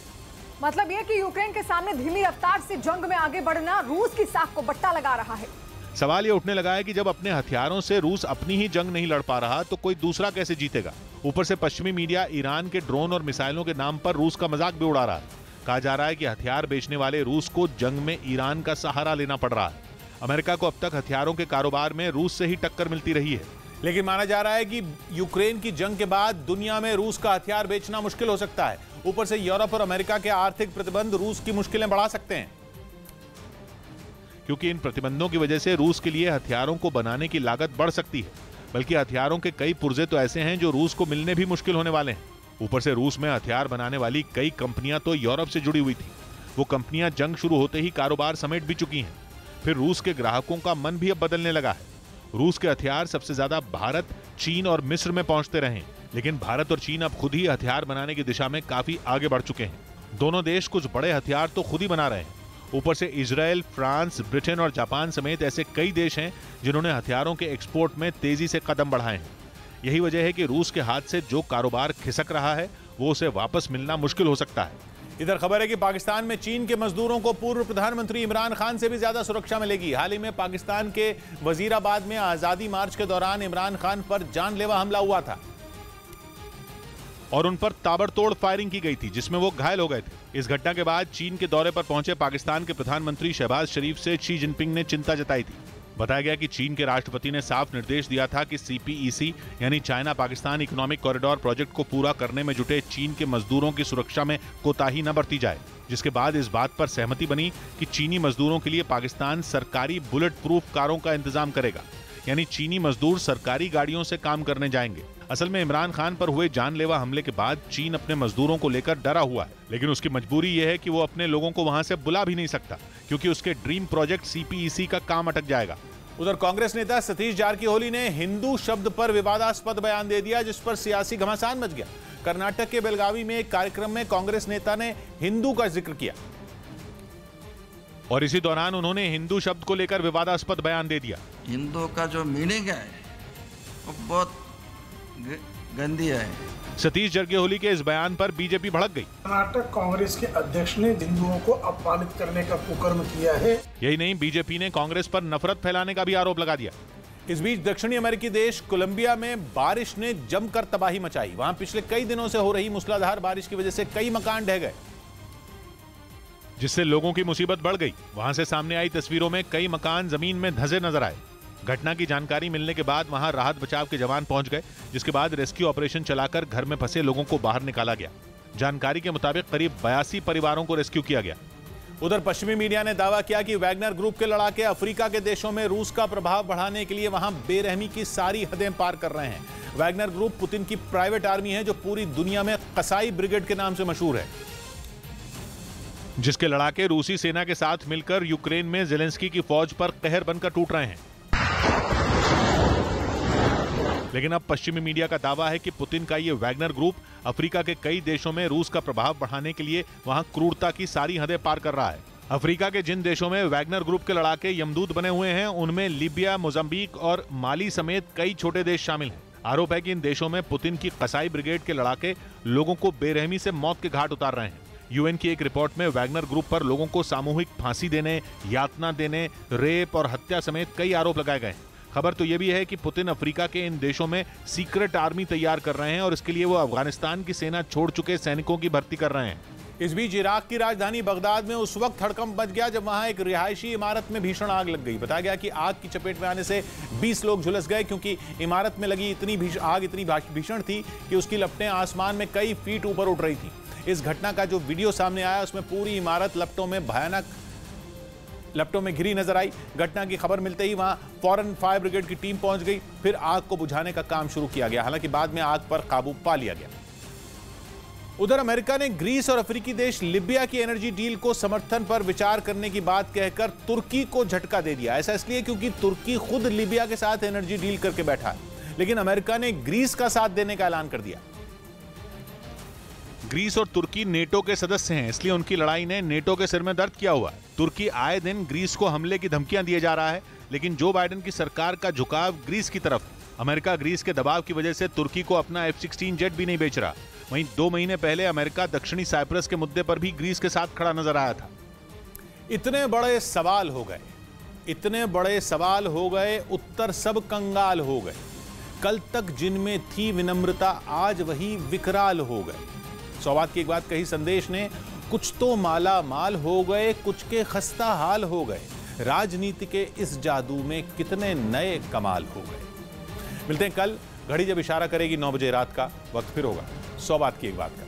मतलब यह कि यूक्रेन के सामने धीमी रफ्तार से जंग में आगे बढ़ना रूस की साख को बट्टा लगा रहा है। सवाल ये उठने लगा है कि जब अपने हथियारों से रूस अपनी ही जंग नहीं लड़ पा रहा तो कोई दूसरा कैसे जीतेगा? ऊपर से पश्चिमी मीडिया ईरान के ड्रोन और मिसाइलों के नाम पर रूस का मजाक भी उड़ा रहा है। कहा जा रहा है कि हथियार बेचने वाले रूस को जंग में ईरान का सहारा लेना पड़ रहा है। अमेरिका को अब तक हथियारों के कारोबार में रूस से ही टक्कर मिलती रही है, लेकिन माना जा रहा है कि यूक्रेन की जंग के बाद दुनिया में रूस का हथियार बेचना मुश्किल हो सकता है। ऊपर से यूरोप और अमेरिका के आर्थिक प्रतिबंध रूस की मुश्किलें बढ़ा सकते हैं, क्योंकि इन प्रतिबंधों की वजह से रूस के लिए हथियारों को बनाने की लागत बढ़ सकती है। बल्कि हथियारों के कई पुर्जे तो ऐसे हैं जो रूस को मिलने भी मुश्किल होने वाले हैं। ऊपर से रूस में हथियार बनाने वाली कई कंपनियां तो यूरोप से जुड़ी हुई थी। वो कंपनियां जंग शुरू होते ही कारोबार समेट भी चुकी हैं। फिर रूस के ग्राहकों का मन भी अब बदलने लगा है। रूस के हथियार सबसे ज्यादा भारत, चीन और मिस्र में पहुंचते रहे, लेकिन भारत और चीन अब खुद ही हथियार बनाने की दिशा में काफी आगे बढ़ चुके हैं। दोनों देश कुछ बड़े हथियार तो खुद ही बना रहे हैं। ऊपर से इजराइल, फ्रांस, ब्रिटेन और जापान समेत ऐसे कई देश हैं जिन्होंने हथियारों के एक्सपोर्ट में तेजी से कदम बढ़ाए हैं। यही वजह है कि रूस के हाथ से जो कारोबार खिसक रहा है वो उसे वापस मिलना मुश्किल हो सकता है। इधर खबर है कि पाकिस्तान में चीन के मजदूरों को पूर्व प्रधानमंत्री इमरान खान से भी ज्यादा सुरक्षा मिलेगी। हाल ही में पाकिस्तान के वजीराबाद में आजादी मार्च के दौरान इमरान खान पर जानलेवा हमला हुआ था और उन पर ताबड़तोड़ फायरिंग की गई थी, जिसमें वो घायल हो गए थे। इस घटना के बाद चीन के दौरे पर पहुंचे पाकिस्तान के प्रधानमंत्री शहबाज शरीफ से शी जिनपिंग ने चिंता जताई थी। बताया गया कि चीन के राष्ट्रपति ने साफ निर्देश दिया था कि CPEC यानी China Pakistan economic corridor project को पूरा करने में जुटे चीन के मजदूरों की सुरक्षा में कोताही न बरती जाए, जिसके बाद इस बात पर सहमति बनी कि चीनी मजदूरों के लिए पाकिस्तान सरकारी बुलेट प्रूफ कारों का इंतजाम करेगा। यानी चीनी मजदूर सरकारी गाड़ियों से काम करने जाएंगे। असल में इमरान खान पर हुए जानलेवा हमले के बाद चीन अपने मजदूरों को लेकर डरा हुआ है, लेकिन उसकी मजबूरी यह है कि वो अपने लोगों को वहां से बुला भी नहीं सकता, क्योंकि उसके ड्रीम प्रोजेक्ट CPEC का काम अटक जाएगा। उधर कांग्रेस नेता सतीश जारकिहोली ने हिंदू शब्द पर विवादास्पद बयान दे दिया, जिस पर सियासी घमासान मच गया। कर्नाटक के बेलगावी में एक कार्यक्रम में कांग्रेस नेता ने हिंदू का जिक्र किया और इसी दौरान उन्होंने हिंदू शब्द को लेकर विवादास्पद बयान दे दिया। हिंदू का जो मीनिंग है वो बहुत गंदी है। सतीश जारकिहोली के इस बयान पर बीजेपी भड़क गई। कर्नाटक कांग्रेस के अध्यक्ष ने हिंदुओं को अपमानित करने का कुकर्म किया है। यही नहीं, बीजेपी ने कांग्रेस पर नफरत फैलाने का भी आरोप लगा दिया। इस बीच दक्षिणी अमेरिकी देश कोलंबिया में बारिश ने जमकर तबाही मचाई। वहां पिछले कई दिनों से हो रही मूसलाधार बारिश की वजह से कई मकान ढह गए, जिससे लोगों की मुसीबत बढ़ गई। वहां से सामने आई तस्वीरों में कई मकान जमीन में धंसे नजर आए। घटना की जानकारी मिलने के बाद वहां राहत बचाव के जवान पहुंच गए, जिसके बाद रेस्क्यू ऑपरेशन चलाकर घर में फंसे लोगों को बाहर निकाला गया। जानकारी के मुताबिक करीब 82 परिवारों को रेस्क्यू किया गया। उधर पश्चिमी मीडिया ने दावा किया कि वैगनर ग्रुप के लड़ाके अफ्रीका के देशों में रूस का प्रभाव बढ़ाने के लिए वहां बेरहमी की सारी हदें पार कर रहे हैं। वैगनर ग्रुप पुतिन की प्राइवेट आर्मी है, जो पूरी दुनिया में कसाई ब्रिगेड के नाम से मशहूर है, जिसके लड़ाके रूसी सेना के साथ मिलकर यूक्रेन में जेलेंस्की की फौज पर कहर बनकर टूट रहे हैं। लेकिन अब पश्चिमी मीडिया का दावा है कि पुतिन का ये वैगनर ग्रुप अफ्रीका के कई देशों में रूस का प्रभाव बढ़ाने के लिए वहां क्रूरता की सारी हदें पार कर रहा है। अफ्रीका के जिन देशों में वैगनर ग्रुप के लड़ाके यमदूत बने हुए हैं, उनमें लीबिया, मोजाम्बिक और माली समेत कई छोटे देश शामिल हैं। आरोप है कि इन देशों में पुतिन की कसाई ब्रिगेड के लड़ाके लोगों को बेरहमी से मौत के घाट उतार रहे हैं। यूएन की एक रिपोर्ट में वैगनर ग्रुप पर लोगों को सामूहिक फांसी देने, यातना देने, रेप और हत्या समेत कई आरोप लगाए गए हैं। खबर तो यह भी है कि पुतिन अफ्रीका के इन देशों में सीक्रेट आर्मी तैयार कर रहे हैं और इसके लिए वो अफगानिस्तान की सेना छोड़ चुके सैनिकों की भर्ती कर रहे हैं। इस बीच इराक की राजधानी बगदाद में उस वक्त हड़कंप मच गया जब वहां एक रिहायशी इमारत में भीषण आग लग गई। बताया गया कि आग की चपेट में आने से 20 लोग झुलस गए, क्योंकि इमारत में लगी आग इतनी भीषण थी कि उसकी लपटें आसमान में कई फीट ऊपर उठ रही थी। इस घटना का जो वीडियो सामने आया, उसमें पूरी इमारत लपटों में घिरी नजर आई। घटना की खबर मिलते ही वहां फौरन फायर ब्रिगेड की टीम पहुंच गई। फिर आग को बुझाने का काम शुरू किया गया। हालांकि बाद में आग पर काबू पा लिया गया। उधर अमेरिका ने ग्रीस और अफ्रीकी देश लिबिया की एनर्जी डील को समर्थन पर विचार करने की बात कहकर तुर्की को झटका दे दिया। ऐसा इसलिए क्योंकि तुर्की खुद लिबिया के साथ एनर्जी डील करके बैठा है, लेकिन अमेरिका ने ग्रीस का साथ देने का ऐलान कर दिया। ग्रीस और तुर्की नेटो के सदस्य हैं, इसलिए उनकी लड़ाई ने नेटो के सिर में दर्द किया हुआ है। तुर्की आए दिन ग्रीस को हमले की धमकियां दिए जा रहा है, लेकिन जो बाइडेन की सरकार का झुकाव ग्रीस की तरफ। अमेरिका ग्रीस के दबाव की वजह से तुर्की को अपना F-16 जेट भी नहीं बेच रहा। वहीं 2 महीने पहले अमेरिका दक्षिणी साइप्रस के मुद्दे पर भी ग्रीस के साथ खड़ा नजर आया था। इतने बड़े सवाल हो गए, उत्तर सब कंगाल हो गए। कल तक जिनमें थी विनम्रता, आज वही विकराल हो गए। सौबात की एक बात कही संदेश ने, कुछ तो माला माल हो गए, कुछ के खस्ता हाल हो गए। राजनीति के इस जादू में कितने नए कमाल हो गए। मिलते हैं कल, घड़ी जब इशारा करेगी 9 बजे रात का। वक्त फिर होगा 100 बात की एक बात का।